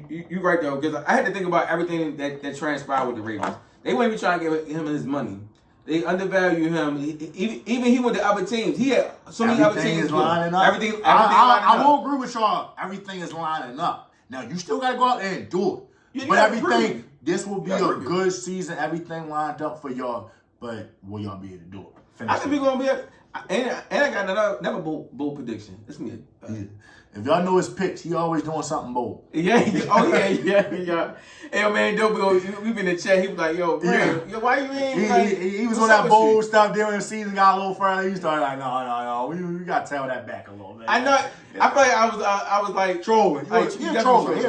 You right though, because I had to think about everything that transpired with the Ravens. They weren't even trying to give him his money. They undervalue him. Even he went to other teams. He had so many other teams. Is lining up. Everything I will agree with y'all. Everything is lining up. Now you still gotta go out there and do it. But everything, this will be a good season. Everything lined up for y'all. But will y'all be able to do it? I think we're gonna be. And I got another bold prediction. It's me. If y'all know his picks, he always doing something bold. Yeah. Hey, man, Doe Boy, we been in the chat. He was like, yo, why you ain't? He was on that bold stuff during the season, got a little further. He started like, no. We got to tail that back a little bit. I know. I feel like I was like trolling. You're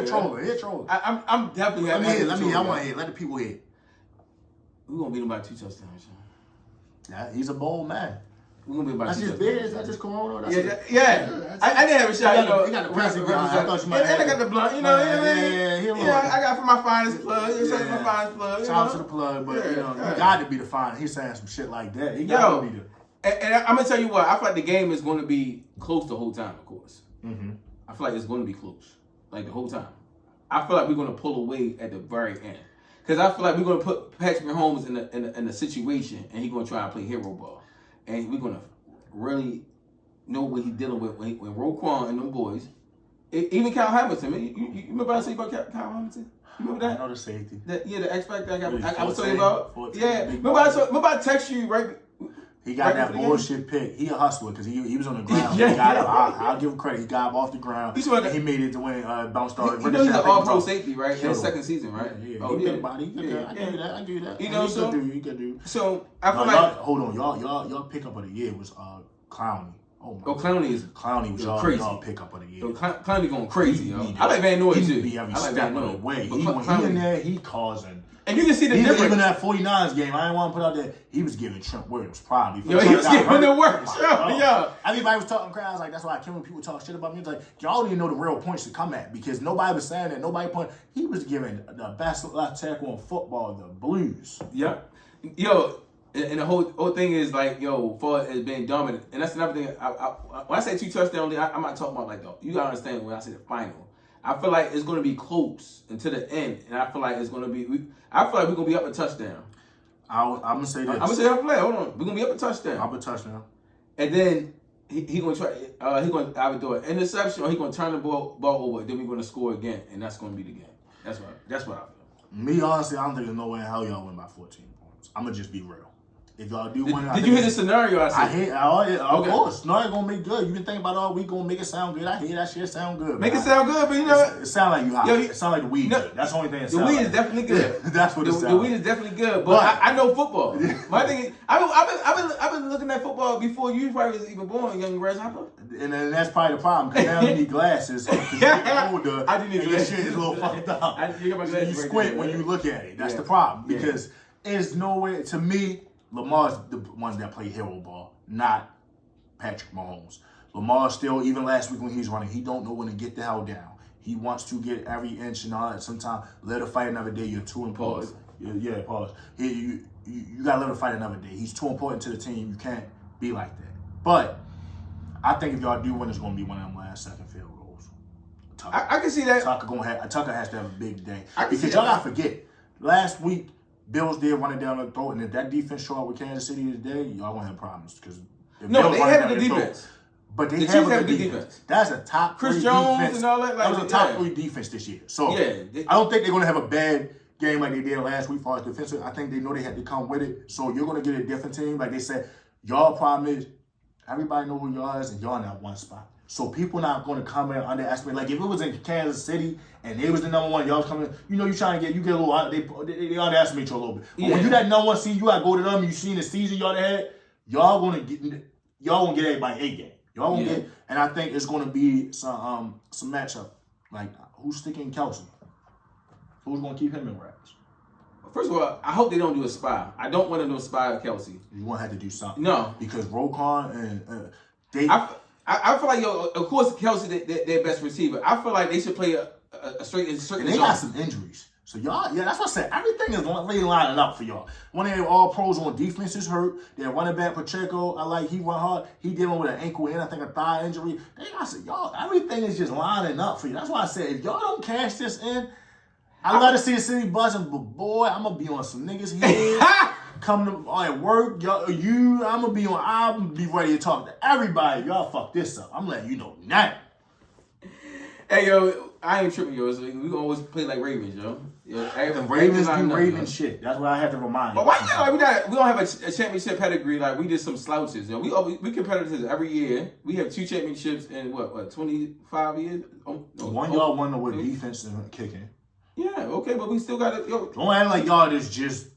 trolling. I'm definitely. I want to hear. Let the people hear. We're going to beat him by 2 touchdowns. Yeah, he's a bold man. We're going to be by 2 touchdowns. That's just big. That's just Corona. Yeah. I didn't have a shot. He got the president. I thought you might have. And I got the blunt. You know what I mean? Yeah, I got for my finest plug. Shout out to my finest plug. Shout out to the plug. But, you got to be the finest. He's saying some shit like that. He got to be the... And I'm going to tell you what. I feel like the game is going to be close the whole time, of course. Mm-hmm. I feel like it's going to be close. Like the whole time. I feel like we're going to pull away at the very end. Because I feel like we're going to put Patrick Mahomes in a situation, and he's going to try and play hero ball. And we're going to really know what he's dealing with when Roquan and them boys. Even Kyle Hamilton. You remember I said about Kyle Hamilton? You remember that? I know the safety. The X Factor I was talking about. 14, yeah. Remember I text you, right? He got that bullshit pick. He a hustler because he was on the ground. I'll give him credit. He got him off the ground. He made it to win bounce star. He's an all-pro safety, right? In his second season, right? Yeah. Oh, yeah. Body. I give you that. You know, he could do. So I feel like hold on, y'all pickup of the year was Clowney. Oh my God. Clowney was y'all pickup of the year. Clowney going crazy, yo. I like Van Noy too. He be every step of the way. He in there, he causing. And you can see the difference. Even that 49ers game, I didn't want to put out there. He was giving Trent Williams probably. Yo, he was giving the work. Yeah. Everybody was talking crowds like that's why I came when people talk shit about me. It's like y'all didn't know the real points to come at because nobody was saying that. Nobody point. He was giving the best left tackle in football, the Blues. Yeah. Yo. And the whole thing is like, yo, for it being dominant. And that's another thing. When I say 2 touchdowns, I'm not talking about like, you gotta understand when I say the final. I feel like it's going to be close until the end. And I feel like it's going to be, I feel like we're going to be up a touchdown. I'm going to say this. I'm going to say that play. Hold on. We're going to be up a touchdown. Up a touchdown. And then he going to try, he going to either do an interception or he going to turn the ball over. Then we're going to score again. And that's going to be the game. That's what I feel. Me, honestly, I don't think there's no way in hell y'all win by 14 points. I'm going to just be real. If y'all do win, did you hear the scenario I said? Of course. Scenario gonna make good. You been thinking about all week, gonna make it sound good. I hear that shit sound good. Make it sound good, but you know it sound like you hot. It sound like the weed. Good. That's the only thing. The weed is definitely good. That's what it sounds. The weed is definitely good, but I know football. My thing is, I've been looking at football before you probably was even born, young grasshopper. And then that's probably the problem because now you need glasses. You're older. I do need glasses. Your shit is a little fucked up. You squint when you look at it. That's the problem because there's no way to me. Lamar's the one that play hero ball, not Patrick Mahomes. Lamar still, even last week when he was running, he don't know when to get the hell down. He wants to get every inch and all that. Sometimes let her fight another day. You're too important. Yeah, pause. You got to let her fight another day. He's too important to the team. You can't be like that. But I think if y'all do win, it's going to be one of them last second field goals. I can see that. Tucker has to have a big day. Because y'all got to forget, last week, Bills did run it down the throat, and if that defense show up with Kansas City today, y'all gonna have problems because no, they have a good defense. But they have a good defense. That's a top Chris 3 Jones defense. And all that. That was a top 3 defense this year. So I don't think they're gonna have a bad game like they did last week for us defensive. I think they know they had to come with it. So you're gonna get a different team. Like they said, y'all problem is everybody know who y'all is and y'all in that one spot. So people not gonna come in and underestimate. Like if it was in Kansas City and they was the number 1, y'all coming. You know you trying to get a little. They underestimate you a little bit. But when you that number 1 seed, you gotta go to them. You seen the season y'all had. Y'all gonna get everybody A game. Y'all gonna get, and I think it's gonna be some matchup. Like who's sticking Kelsey? Who's gonna keep him in wraps? First of all, I hope they don't do a spy. I don't want them to spy Kelsey. You won't have to do something. No, because Roquan and they. I feel like of course Kelsey their best receiver. I feel like they should play a straight. And they got some injuries. So y'all, that's what I said. Everything is really lining up for y'all. One of their all pros on defense is hurt. Their running back Pacheco, he run hard. He dealing with an ankle and I think a thigh injury. I said, y'all, everything is just lining up for you. That's why I said, if y'all don't cash this in, I love to see the city buzzing, but boy, I'm gonna be on some niggas here. Come to at work, I'm gonna be ready to talk to everybody. Y'all fuck this up. I'm letting you know now. Hey yo, I ain't tripping, yo. So we gonna always play like Ravens, yo. And Ravens do Raven shit. That's what I have to remind you. But why we don't have a championship pedigree like we did some slouches, yo. We competitors every year. We have 2 championships in what 25 years. Y'all won with defense and kicking. Yeah, okay, but we still got it. Don't act like y'all is just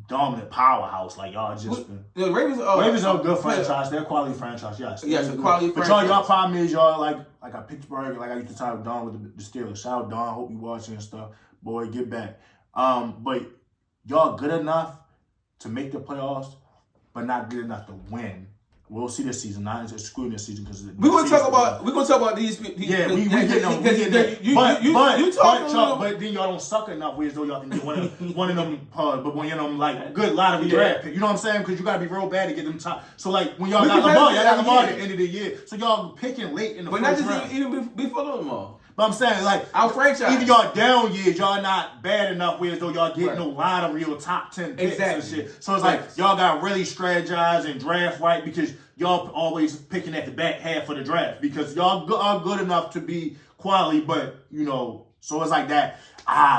dominant powerhouse. Like y'all just. The Ravens are a good franchise. They're a quality franchise. Yes. Yes, a quality franchise. But y'all problem is y'all like a Pittsburgh. Like I used to talk with Don with the Steelers. Shout out Don. Hope you watching and stuff. Boy, get back. But y'all good enough to make the playoffs, but not good enough to win. We'll see this season, not excluding this season because we're gonna talk about these people. Yeah, we get them. But then y'all don't suck enough, whereas though y'all can get one of them. But when you're like good lottery draft pick, you know what I'm saying? Because you gotta be real bad to get them top. So like when y'all got Lamar at the end of the year, so y'all picking late in the first round. But not just even before Lamar. But I'm saying, like, our franchise. Even y'all down years, y'all not bad enough whereas though y'all getting no lottery or top 10 picks and shit. So it's like y'all got really strategize and draft right because y'all always picking at the back half of the draft because y'all are good enough to be quality, but so it's like that.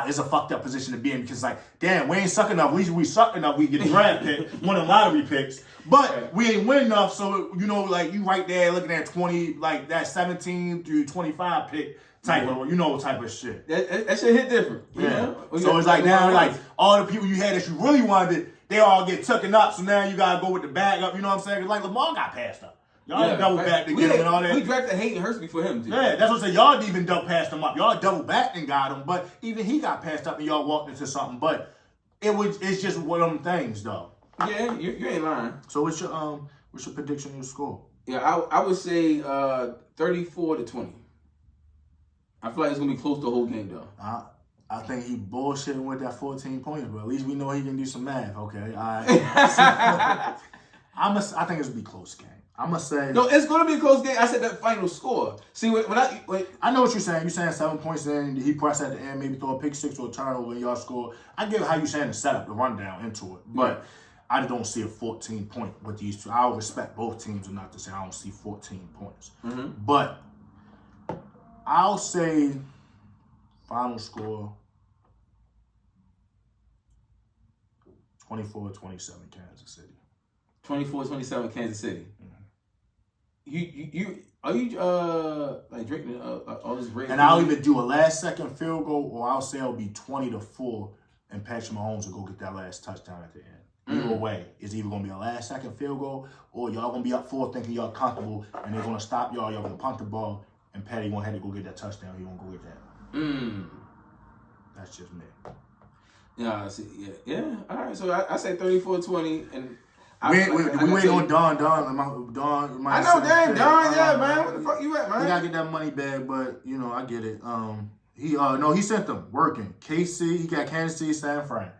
It's a fucked up position to be in because like, damn, we ain't suck enough. At least we suck enough. We get a draft pick, one of the lottery picks, but we ain't win enough. So like you right there looking at 20, like that 17 through 25 pick. Type of shit. That shit hit different. Yeah. So it's like now, like all the people you had that you really wanted, they all get tucking up. So now you gotta go with the bag up. You know what I'm saying? Like Lamar got passed up. Y'all double back to get him and all that. We drafted Hayden Hurst before him, too. Yeah, that's what I'm saying. Y'all even passed him up. Y'all double back and got him, but even he got passed up and y'all walked into something. But it's just one of them things, though. Yeah, you ain't lying. So what's your prediction of the score? Yeah, I would say 34-20. I feel like it's gonna be close the whole game, though. I think he bullshitting with that 14 points, but at least we know he can do some math. Okay, all right. I think it's gonna be a close game. I'm gonna say no. It's gonna be a close game. I said that final score. See, I know what you're saying. You're saying 7 points in. He pressed at the end, maybe throw a pick six or a turnover, and y'all score. I get how you saying the setup, the rundown into it, but I just don't see a 14 point with these two. I'll respect both teams enough to say I don't see 14 points, but. I'll say final score 24-27 Kansas City. 24-27 Kansas City. You are you like drinking all this red? And I'll either do a last second field goal or I'll say it'll be 20-4 and Patrick Mahomes will go get that last touchdown at the end. Either way, it's either gonna be a last second field goal or y'all gonna be up 4 thinking y'all comfortable and they're gonna stop y'all gonna punt the ball. And Patty won't have to go get that touchdown. He won't go get that. That's just me. Yeah, I see. Yeah. All right. So I say 34-20, and we wait on Don. Don. I know, damn Don. Yeah, man. What the fuck you at, man? He gotta get that money back, but I get it. He sent them working. KC. He got Kansas City, San Fran.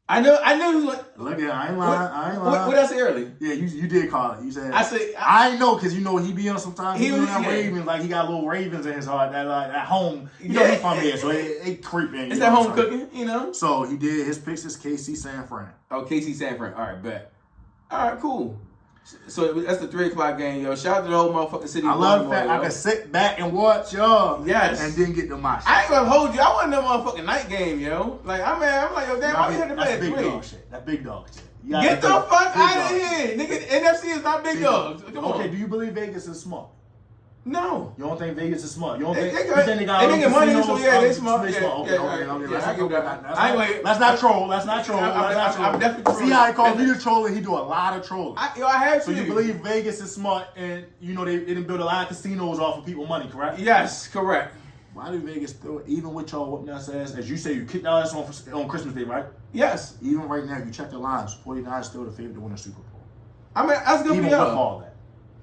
I knew he was like. Look at, I ain't lying. What did I say early? Yeah, you did call it. You said. I know because he be on sometimes. He be on that Ravens, like he got little Ravens in his heart. That like at home, he from here, so it creeping. It's that home cooking, So he did his picks is KC San Fran. Oh, KC San Fran. All right, bet. All right, cool. So that's the 3 o'clock game, yo. Shout out to the whole motherfucking city. I love the fact I can sit back and watch y'all. Yes. And then get the match. I ain't gonna hold you. I wasn't no motherfucking night game, yo. Like I'm like, yo, damn, why you had to play at 3? That's big dog shit. That big dog shit. Get the fuck out of here, nigga. NFC is not big dogs. Come on. Okay, do you believe Vegas is smart? No. You don't think Vegas is smart? You don't think they got money, so yeah, they smart. Okay. Let's not troll. I'm definitely trolling. See how he calls me a troll and he do a lot of trolling. I have to. So you believe Vegas is smart and they didn't build a lot of casinos off of people money, correct? Yes, correct. Why do Vegas still, even with y'all whooping us ass, as you say, you kicked our ass on Christmas Day, right? Yes. Even right now, if you check the lines, 49 is still the favorite to win the Super Bowl. I mean, that's good for y'all. Even with all that.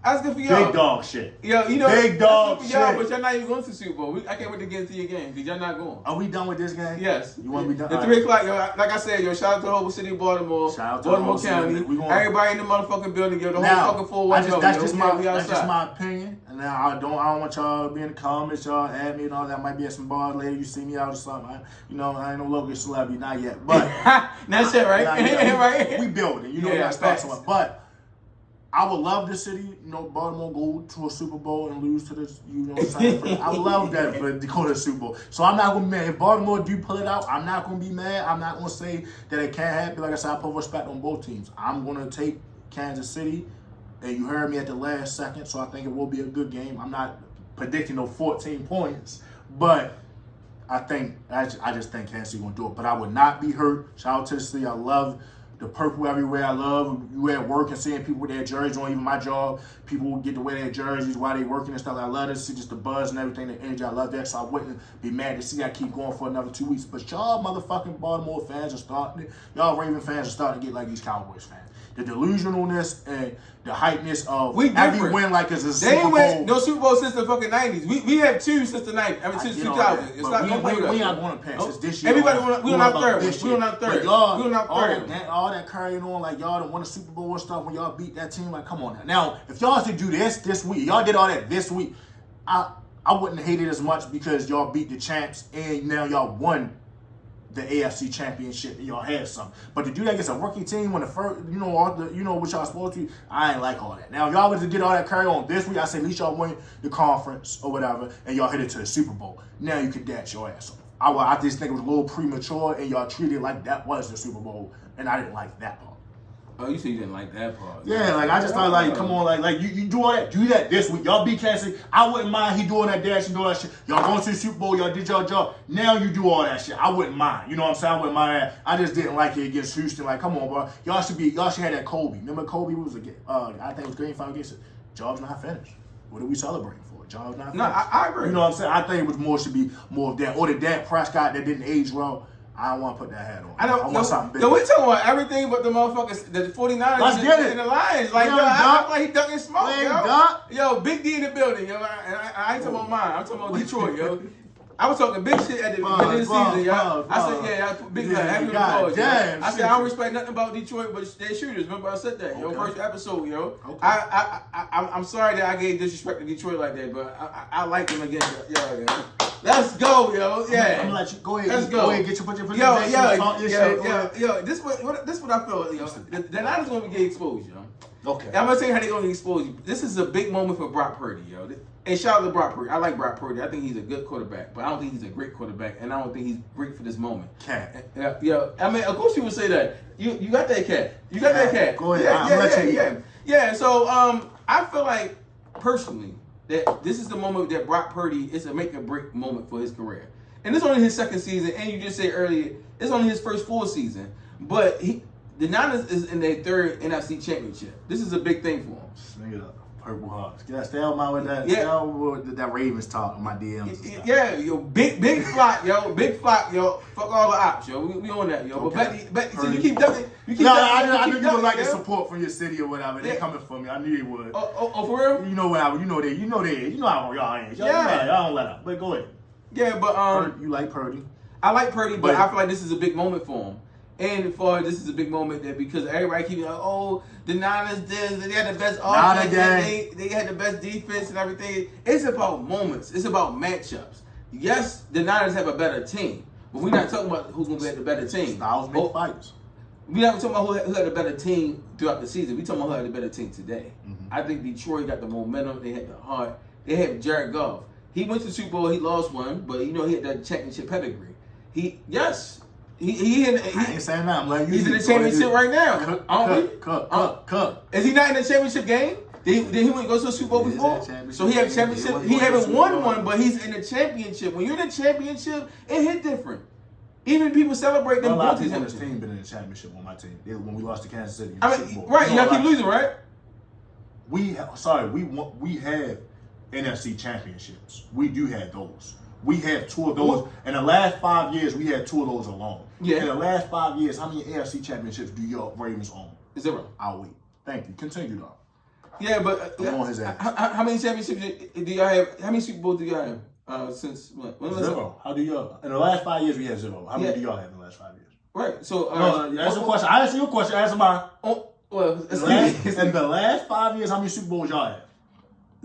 That's good for y'all. Big dog shit. Yo, big dog shit. Y'all, but y'all not even going to the Super Bowl. I can't wait to get into your game because y'all not going. Are we done with this game? Yes. You want to be done? The 3 o'clock, yo, like I said, yo, shout out to the whole city of Baltimore. Shout out to Baltimore County. Everybody in the motherfucking building, yo, the whole fucking 410. That's just my opinion. And now I don't want y'all to be in the comments, y'all add me and all that. Might be at some bars later. You see me out or something. I ain't no local celebrity, not yet. But that's it, right? Right? We building. That's somewhere. But I would love the city, Baltimore go to a Super Bowl and lose to this, I would love that for to go to the Super Bowl. So I'm not going to be mad. If Baltimore do pull it out, I'm not going to be mad. I'm not going to say that it can't happen. Like I said, I put respect on both teams. I'm going to take Kansas City, and you heard me at the last second, so I think it will be a good game. I'm not predicting no 14 points, but I just think Kansas City going to do it. But I would not be hurt. Shout out to the city. I love the purple everywhere. I love you at work and seeing people with their jerseys on. Even my job, people get to wear their jerseys while they working and stuff. I love to see just the buzz and everything, the energy. I love that. So I wouldn't be mad to see I keep going for another 2 weeks. But y'all motherfucking Baltimore fans are starting. Y'all Raven fans are starting to get like these Cowboys fans. The delusionalness and the hypeness of every win like it's a Super Bowl. They ain't win no Super Bowl since the fucking 90s. We have 2 since the 90s. I mean, since 2000. It's not we not going to pass. It's this year. Everybody we on our third. We on our third. All that carrying on like y'all done won a Super Bowl and stuff when y'all beat that team. Like, come on now. Now, if y'all should do this week, y'all did all that this week, I wouldn't hate it as much because y'all beat the champs and now y'all won the AFC Championship and y'all had something. But to do that against a rookie team when the first, what y'all supposed to, I ain't like all that. Now, if y'all was to get all that carry on this week, I say at least y'all win the conference or whatever, and y'all headed to the Super Bowl. Now you can dash your ass off. I just think it was a little premature, and y'all treated it like that was the Super Bowl, and I didn't like that part. Oh, you said you didn't like that part. Yeah, like I just thought, like, come on, like you do all that, do that this week. Y'all beat Kansas City. I wouldn't mind he doing that dash and doing that shit. Y'all going to the Super Bowl, y'all did y'all job. Now you do all that shit. I wouldn't mind. You know what I'm saying? I wouldn't mind that. I just didn't like it against Houston. Like, come on, bro. Y'all should have that Kobe. Remember Kobe was I think it was game 5 against it. Job's not finished. What are we celebrating for? Job's not finished. No, I agree. You know what I'm saying? I think it was should be more of that. Or the Dak Prescott that didn't age well. I don't want to put that hat on. I want something big. No, we talking about everything but the motherfuckers, the 49ers and the Lions. Like, I feel like he ducking smoke, yo. Big D in the building, yo. I ain't talking about mine. I'm talking about Detroit, yo. I was talking big shit at the beginning of the season, yo. I said, big like, happy applause, yo. I said, I don't respect nothing about Detroit, but they're shooters. Remember I said that, yo. First episode, yo. I'm sorry that I gave disrespect to Detroit like that, but I like them against yo. Let's go, yo. Yeah. I'm gonna let you go ahead. Let's go ahead. Get your put your yo. This what I feel, yo. The Niners gonna get exposed, yo. Okay. I'm gonna tell you how they gonna get exposed. This is a big moment for Brock Purdy, yo. And shout out to Brock Purdy. I like Brock Purdy. I think he's a good quarterback, but I don't think he's a great quarterback, and I don't think he's great for this moment. Cat. Yo. I mean, of course you would say that. You got that cat. You got that cat. Go ahead. Yeah. So I feel like personally that this is the moment that Brock Purdy is a make or break moment for his career. And it's only his second season, and you just said earlier, it's only his first full season. But the Niners is in their third NFC Championship. This is a big thing for him. Swing it up. Purple Hearts. Can I stay on my with that? Yeah. Stay on with that Ravens talk on my DMs. Yeah, yo, big flock, yo. Big flock, yo. Fuck all the ops, yo. We on that, yo. Okay. But so you keep ducking. I knew you would like the support from your city or whatever. They coming for me. I knew you would. Oh, for real? You know what? You know how y'all is. Y'all don't let up. But go ahead. Yeah, but you like Purdy. I like Purdy, but I feel like this is a big moment for him. And this is a big moment that because everybody keeps like, oh, the Niners they had the best offense, they had the best defense and everything. It's about moments. It's about matchups. Yes, the Niners have a better team, but we're not talking about who's going to be the better team. Styles make fights. We're not talking about who had a better team throughout the season. We're talking about who had a better team today. Mm-hmm. I think Detroit got the momentum. They had the heart. They had Jared Goff. He went to the Super Bowl. He lost one, but he had that championship pedgree. He ain't saying that. I'm like, he's in the championship right now. Cut. Is he not in the championship game? Did he go to a Super Bowl before? So he had a championship. He haven't won one, but he's in the championship. When you're in the championship, it hit different. Even people celebrate them. A lot of people on this team been in the championship on my team. When we lost to Kansas City. Right, y'all keep losing, right? We have NFC championships. We do have those. We have 2 of those. In the last 5 years, we had 2 of those alone. Yeah. In the last 5 years, how many AFC championships do your Ravens own? 0. I'll wait. Thank you. Continue, though. Yeah, but on his ass. How many championships do y'all have? How many Super Bowls do y'all have? Since when? 0. How do y'all? In the last 5 years, we have 0. How many do y'all have in the last 5 years? Right. So answer the question. I answer your question. Answer mine. Well, in the last 5 years, how many Super Bowls y'all have?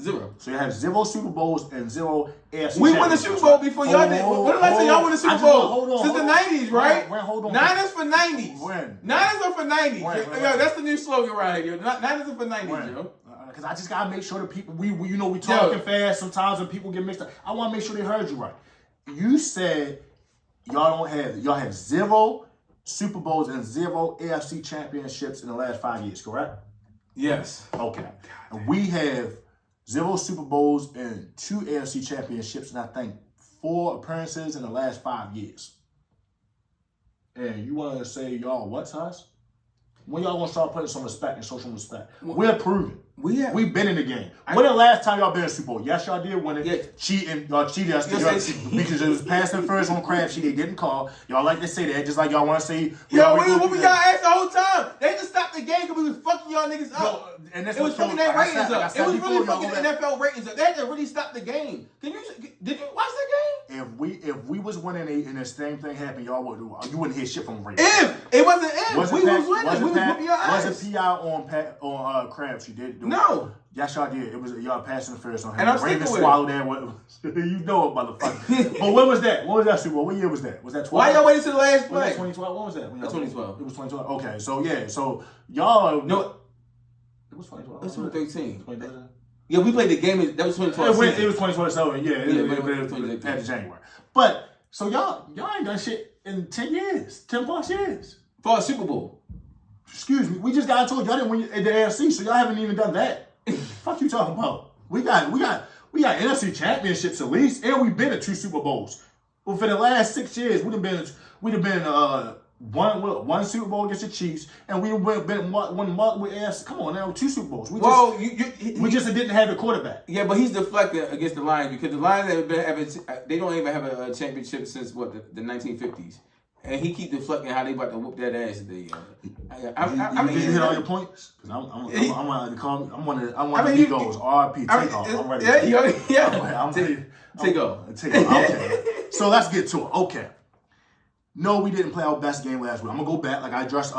0. So you have 0 Super Bowls and 0 AFC. We won the Super Bowl before y'all did. When did I say y'all won the Super Bowl? Since the 90s, right? Hold on. Niners for 90s. When? Niners are for 90s. Yo, that's the new slogan right here. Niners are for 90s, yo. Because I just gotta make sure the people we talking fast sometimes when people get mixed up. I want to make sure they heard you right. You said y'all have 0 Super Bowls and 0 AFC championships in the last 5 years, correct? Yes. Okay. And we have 0 Super Bowls and 2 AFC championships, and I think 4 appearances in the last 5 years. And you want to say y'all what to us? When y'all gonna start putting some respect and social respect? We're proven. We've been in the game. When the last time y'all been in the Super Bowl? Yes, y'all did win it. Yeah. Cheating. Y'all cheated us because it was passing first on crab sheet. They didn't call. Y'all like to say that, just like y'all want to say. Yo, what we y'all asked the whole time? They just stopped the game because we was fucking y'all niggas up. And that's it was fucking their ratings up. It was really fucking NFL ratings up. They had to really stop the game. Did you watch the game? If we was winning and the same thing happened, y'all you wouldn't hear shit from Ravens. It wasn't we was winning. We was whooping your ass. Was it PI on Crabs? You did. No. Yes, y'all did. It was y'all passing the first on him. And I'm Ravens swallowed that. You know it, motherfucker. But when was that? What was that Super Bowl? What year was that? Was that 12? Why y'all waiting to the last play? 2012. What was that? 2012. It was 2012. Okay, so yeah, so y'all. No, it was 2012. It was 2013. 2013. Yeah, we played the game. That was 2012. It was 2012. Yeah, it was after January. But so y'all ain't done shit in 10 years, 10 plus years for a Super Bowl. Excuse me, we just got told y'all didn't win the AFC, so y'all haven't even done that. Fuck you talking about? We got NFC championships at least, and we've been to 2 Super Bowls. Well, for the last 6 years, we'd have been one Super Bowl against the Chiefs, and we would have been one with AFC. Come on now, 2 Super Bowls. We just didn't have a quarterback. Yeah, but he's deflecting against the Lions because the Lions they don't even have a championship since the 1950s. And he keep deflecting how they about to whoop that ass today. I mean, you hit all your points. Cause I'm one of the egos. RIP. Take off. I'm ready. Yeah. Take off. Okay. So let's get to it. Okay. No, we didn't play our best game last week. I'm gonna go back like I addressed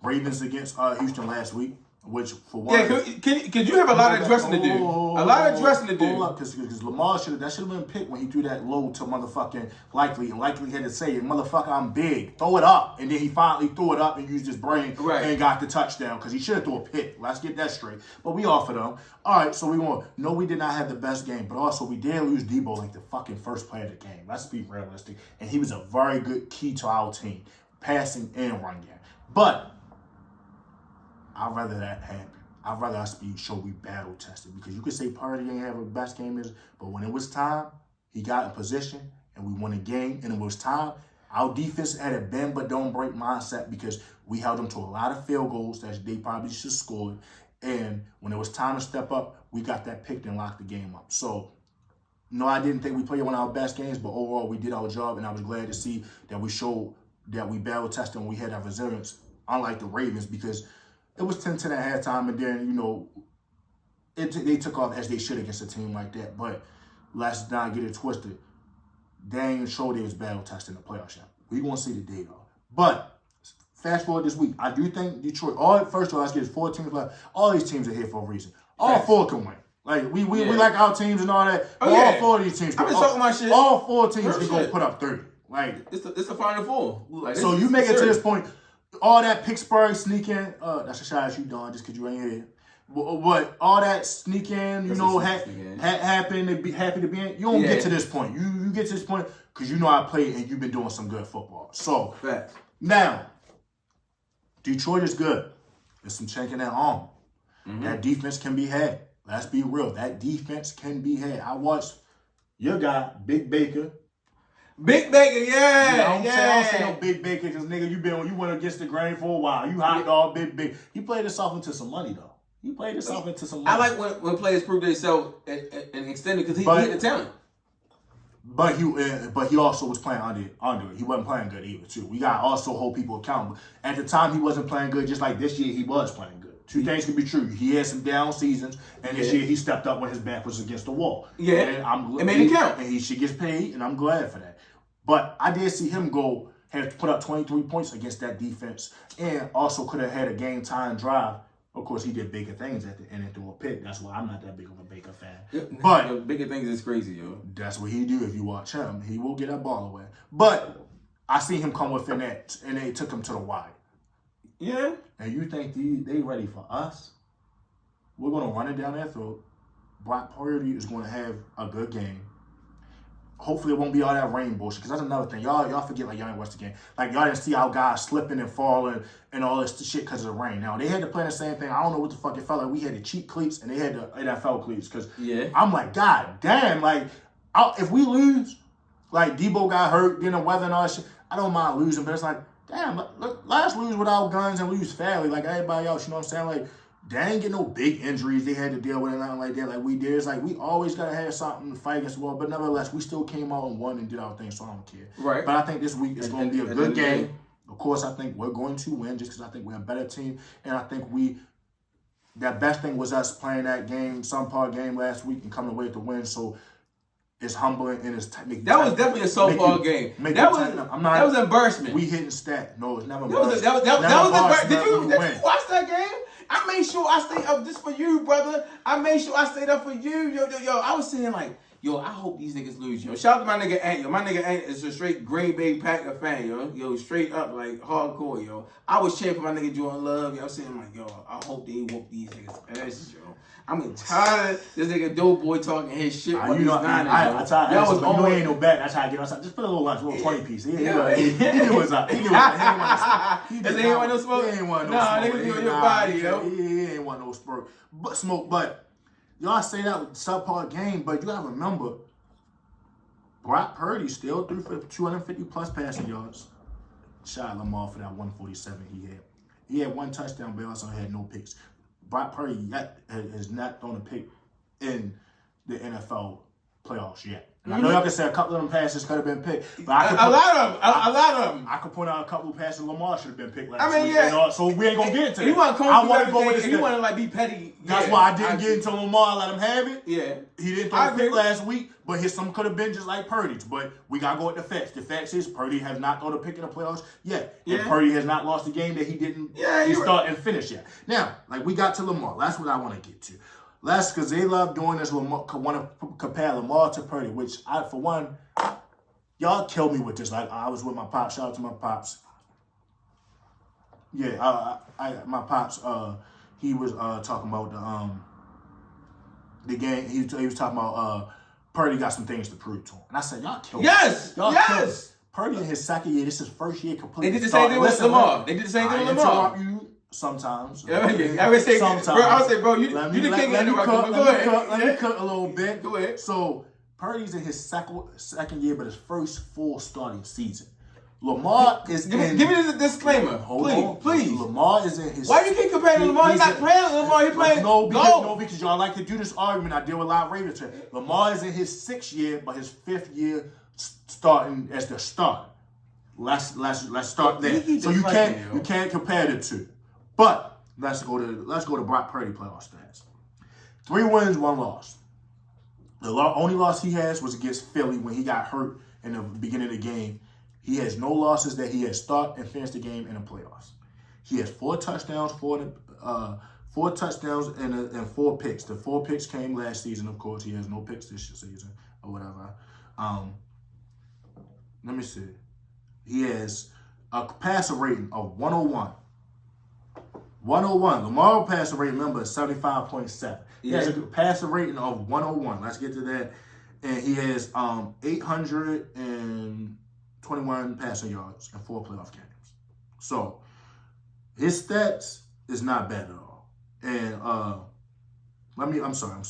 Ravens against Houston last week. Which for one, could you have a lot of addressing to do? A lot of addressing to do. Hold up, because Lamar should have been picked when he threw that low to motherfucking Likely, and Likely had to say, "Motherfucker, I'm big. Throw it up." And then he finally threw it up and used his brain and got the touchdown because he should have threw a pick. Let's get that straight. But we offered him. All right, so we did not have the best game, but also we did lose Debo like the fucking first play of the game. Let's be realistic. And he was a very good key to our team, passing and run game. But I'd rather that happen. I'd rather us show we battle tested because you could say Purdy ain't have a best game, but when it was time, he got in position and we won a game. And it was time. Our defense had a bend but don't break mindset because we held them to a lot of field goals that they probably should have scored. And when it was time to step up, we got that picked and locked the game up. So, no, I didn't think we played one of our best games, but overall we did our job, and I was glad to see that we showed that we battle tested and we had our resilience, unlike the Ravens, because it was 10-10 at halftime, and then, they took off as they should against a team like that. But let's not get it twisted. They ain't showed they was battle testing the playoff shot. We're going to see the day, though. But fast forward this week. I do think Detroit, first of all, let's get 4 teams left. All these teams are here for a reason. All 4 can win. Like, we like our teams and all that. All 4 of these teams can win. I've been talking my shit. All 4 teams can go put up 30. Like, it's the Final Four. Like, so you make it to this point. All that Pittsburgh sneaking, that's a shot at you, Don, just because you ain't here. What all that sneaking, happy to be in, you don't get to this point. You get to this point because you know I played and you've been doing some good football. So now, Detroit is good. There's some chink in that arm. That defense can be had. Let's be real. That defense can be had. I watched your guy, Big Baker. Big Baker, I don't say no Big Baker because nigga, you went against the grain for a while. You hot dog, Big Baker. He played himself into some money though. I like when players prove themselves and extend it because he had the talent. But he also was playing under it. He wasn't playing good either too. We got to also hold people accountable. At the time, he wasn't playing good. Just like this year, he was playing good. 2 things can be true. He had some down seasons, and this year he stepped up when his back was against the wall. Yeah, and it made it count. And he should get paid, and I'm glad for that. But I did see him have to put up 23 points against that defense, and also could have had a game time drive. Of course, he did bigger things at the end and threw a pick. That's why I'm not that big of a Baker fan. But bigger things is crazy, yo. That's what he do. If you watch him, he will get that ball away. But I see him come within that, and they took him to the wide. Yeah. And you think they ready for us? We're gonna run it down their throat. Brock Purdy is gonna have a good game. Hopefully it won't be all that rain bullshit, because that's another thing. Y'all forget like y'all ain't watched the game. Like y'all didn't see how guys slipping and falling and all this shit because of the rain. Now they had to play the same thing. I don't know what the fuck it felt like. We had the cheap cleats and they had the NFL cleats. Because I'm like, God damn, like if we lose, like Debo got hurt, the weather and all that shit, I don't mind losing, but it's like, damn, let's lose without guns and lose fairly like everybody else. You know what I'm saying? Like, they ain't get no big injuries they had to deal with and nothing like that like we did. It's like we always got to have something to fight against the wall, but nevertheless, we still came out and won and did our thing, so I don't care. Right. But I think this week is going to be a good game. Of course, I think we're going to win just because I think we're a better team, and I think that best thing was us playing that game, some part game last week and coming away with the win, so it's humbling and it's that was definitely a softball game. That was embarrassment. We hitting stat. No, it's never. That was embarrassment. Did you watch that game? I made sure I stayed up just for you, brother. I made sure I stayed up for you. Yo. I was saying like, yo, I hope these niggas lose, yo. Shout out to my nigga Ant, yo. My nigga Ant is a straight Greenbay Packers fan, yo. Yo, straight up, like, hardcore, yo. I was cheering for my nigga Jordan Love, yo. I was saying like, yo, I hope they whoop these niggas' asses, yo. I'm tired of this nigga Doe Boy talking his shit. I ain't no bet. That's how I get outside. Just put a little lunch, a little 20 piece. He knew what's up. He ain't want no smoke. He ain't want no smoke. Niggas do your body, yo. He ain't want no smoke. But y'all say that subpar game, but you gotta remember, Brock Purdy still threw for 250 plus passing yards. Shout out Lamar for that 147 he had. He had 1 touchdown, but he also had no picks. Brock Purdy has not thrown a pick in the NFL playoffs yet. And I know y'all can say a couple of them passes could have been picked, but a lot of them. I could point out a couple of passes Lamar should have been picked last week. So we ain't gonna get into that. I want to go with this. You want to like be petty. That's why I didn't get into Lamar. Let him have it. Yeah, he didn't throw a pick last week, but some could have been just like Purdy's. But we gotta go with the facts. The facts is Purdy has not thrown a pick in the playoffs yet. And Purdy has not lost a game that he didn't start and finish yet. Now, like we got to Lamar. That's what I want to get to. That's because they love doing this. Want to compare Lamar to Purdy, which for one, y'all killed me with this. Like I was with my pops. Shout out to my pops. Yeah, my pops. He was talking about the game. He was talking about Purdy got some things to prove to him, and I said, y'all killed me. Y'all killed me. Purdy in his second year. This is his first year completely. They did the same thing with Lamar. They did the same thing with Lamar. Sometimes. I would say, sometimes. Bro, I would say, bro, you the king of the rock. Let me cook a little bit. Go ahead. So, Purdy's in his second year, but his first full starting season. Lamar is in... Give me the disclaimer. Please. Lamar is in his... Why you keep comparing Lamar? He's not playing Lamar. He's playing because y'all like to do this argument. I deal with a lot of Ravens. Lamar is in his 6th year, but his 5th year starting as the starter. Let's start there. So you can't compare the two. But let's go to Brock Purdy playoff stats. 3 wins, 1 loss. The only loss he has was against Philly when he got hurt in the beginning of the game. He has no losses that he has started and finished the game in the playoffs. He has 4 touchdowns, 4 touchdowns and 4 picks. The 4 picks came last season, of course. He has no picks this season or whatever. Let me see. He has a passer rating of 101. 101. Lamar passer rating, remember, is 75.7. He has a passer rating of 101. Let's get to that. And he has 821 passing yards in 4 playoff games. So his stats is not bad at all. And I'm sorry.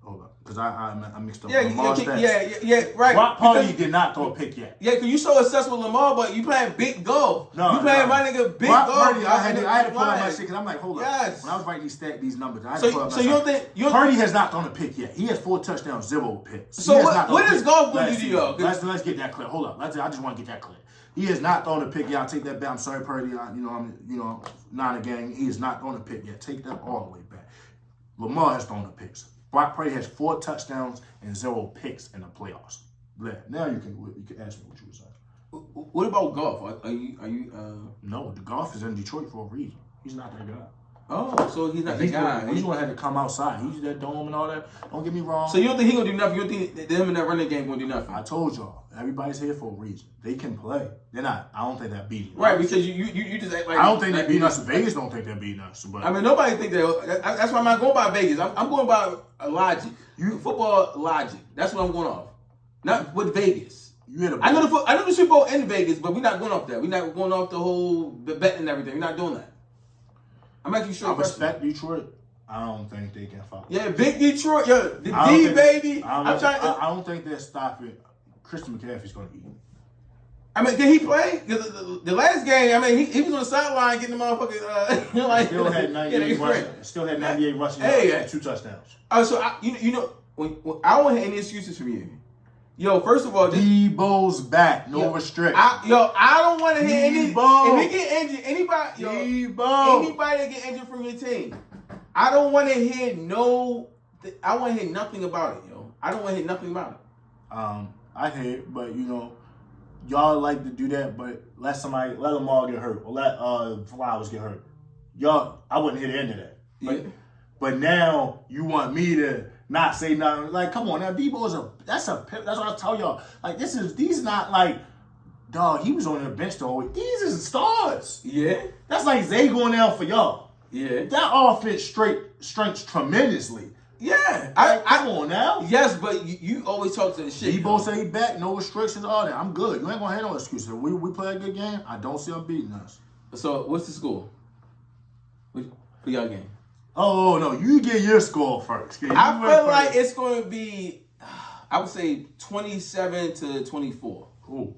Hold up, because I mixed up. Lamar's stats. Right. Brock Purdy did not throw a pick yet. Yeah, because you so obsessed with Lamar, but you playing big Goff. You playing my nigga big Brock Goff. Purdy, I had to pull out my shit because I'm like, hold up. When I was writing these numbers, I had to pull out my shit. Purdy has not thrown a pick yet. He has 4 touchdowns, 0 picks. So what is Goff going to do, y'all? Let's get that clear. Hold up. I just want to get that clear. He has not thrown a pick yet. I'll take that back. I'm sorry, Purdy. I'm not a gang. He has not thrown a pick yet. Take that all the way back. Lamar has thrown the picks. Brock Purdy has 4 touchdowns and 0 picks in the playoffs. Now you can ask me what you were saying. What about Goff? Are you? No, the Goff is in Detroit for a reason. He's not that guy. Oh, so he's not the guy. He's gonna have to come outside. He's that dome and all that. Don't get me wrong. So you don't think he gonna do nothing? You don't think that him in that running game gonna do nothing? I told y'all, everybody's here for a reason. They can play. They're not. I don't think they're beating us. Right, because you just act like. I don't think they're beating us. Vegas don't think they're beating us. But I mean, nobody think that. That's why I'm not going by Vegas. I'm going by logic. Football logic. That's what I'm going off. Not with Vegas. I know the Super Bowl in Vegas, but we're not going off that. We're not going off the whole betting and everything. We're not doing that. I'm actually sure. I respect Detroit. I don't think they can follow. Yeah, big Detroit. Yeah, the D, baby. I don't think they're stopping. Christian McCaffrey's going to eat. I mean, did he play? The last game, I mean, he was on the sideline getting the motherfucking. Still had 98 rushing yards and 2 touchdowns. So when I don't want any excuses from you. Yo, first of all, Debo's back, no restrict. I don't want to hear any. If he get injured, anybody that get injured from your team, I don't want to hear I want to hear nothing about it, yo. I don't want to hear nothing about it. I hear it, but y'all like to do that, but let Lamar get hurt or let Flowers get hurt. Y'all, I wouldn't hear the end of that. But now you want me to not say nothing. Like, come on now, Debo that's what I tell y'all. Like, these not like, dog, he was on the bench the whole week. These is stars. Yeah. That's like Zay going down for y'all. Yeah. That offense strengthens tremendously. Yeah. Come on now. Yes, but you always talk to the shit. Debo say he back, no restrictions, all that. I'm good. You ain't gonna have no excuses. We play a good game. I don't see them beating us. So what's the score for y'all game? Oh no, you get your score first. I feel like it's going to be, I would say 27-24. Who?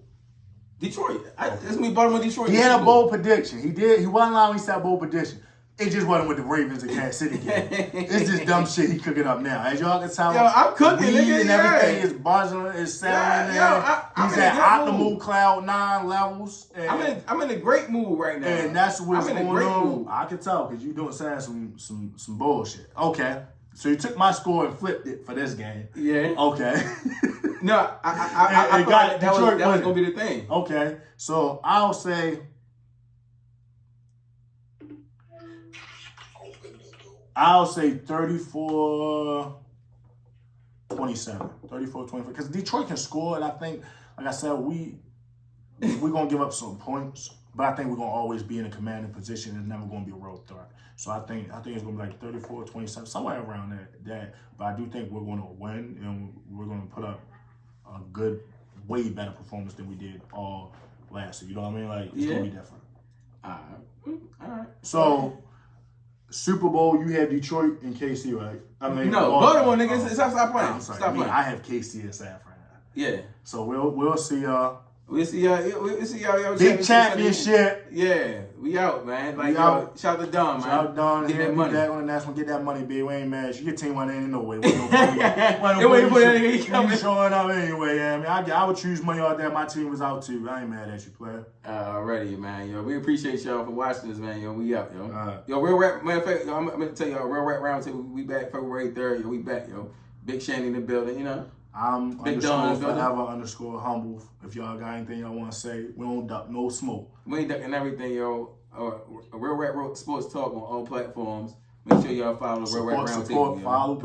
Detroit. It's going to be Baltimore, Detroit. He had a bold prediction. He wasn't allowed to set a bold prediction. It just wasn't with the Ravens and Kansas City game. It's just dumb shit he cooking up now. As y'all can tell, I'm cooking, nigga. And everything is buzzing, is sounding there. He's at optimal cloud 9 levels. I'm in a great mood right now. And that's what's going on. I can tell because you're saying some bullshit. Okay. So you took my score and flipped it for this game. Yeah. Okay. No, I got it. That was going to be the thing. Okay. So I'll say 34-27. 34-24. Because Detroit can score, and I think, like I said, we're going to give up some points, but I think we're going to always be in a commanding position. It's never going to be a road threat. So I think it's going to be like 34-27, somewhere around that. But I do think we're going to win, and we're going to put up a good, way better performance than we did all last year. You know what I mean? Like, it's going to be different. All right. So Super Bowl, you have Detroit and KC, right? I mean, no, Baltimore, nigga. Stop playing. I'm sorry. Stop playing. I have KC and San Fran. Yeah. So we'll see y'all. We'll see y'all. Big championship. Yeah, we out, man. Like, out. Shout out to Don, man. Shout out to Don. Get that money. Back on the next one. Get that money, baby. We ain't mad. Your team went in no way. They waiting for that nigga coming. Showing up anyway. Yeah, I mean, I would choose money out there. My team was out too. I ain't mad at you, player. Already, man. Yo, we appreciate y'all for watching this, man. Yo, we out, yo. Yo, Real Rap. Matter of fact, I'm gonna tell y'all, Real Rap Roundtable. We back February 3rd. Yo, we back, yo. Big Shandy in the building, you know. I'm Big underscore Don, forever underscore humble. If y'all got anything y'all want to say, we don't duck no smoke. We ain't ducking everything, yo. Real Rap Sports Talk on all platforms. Make sure y'all follow Real Rap Roundtable. Follow,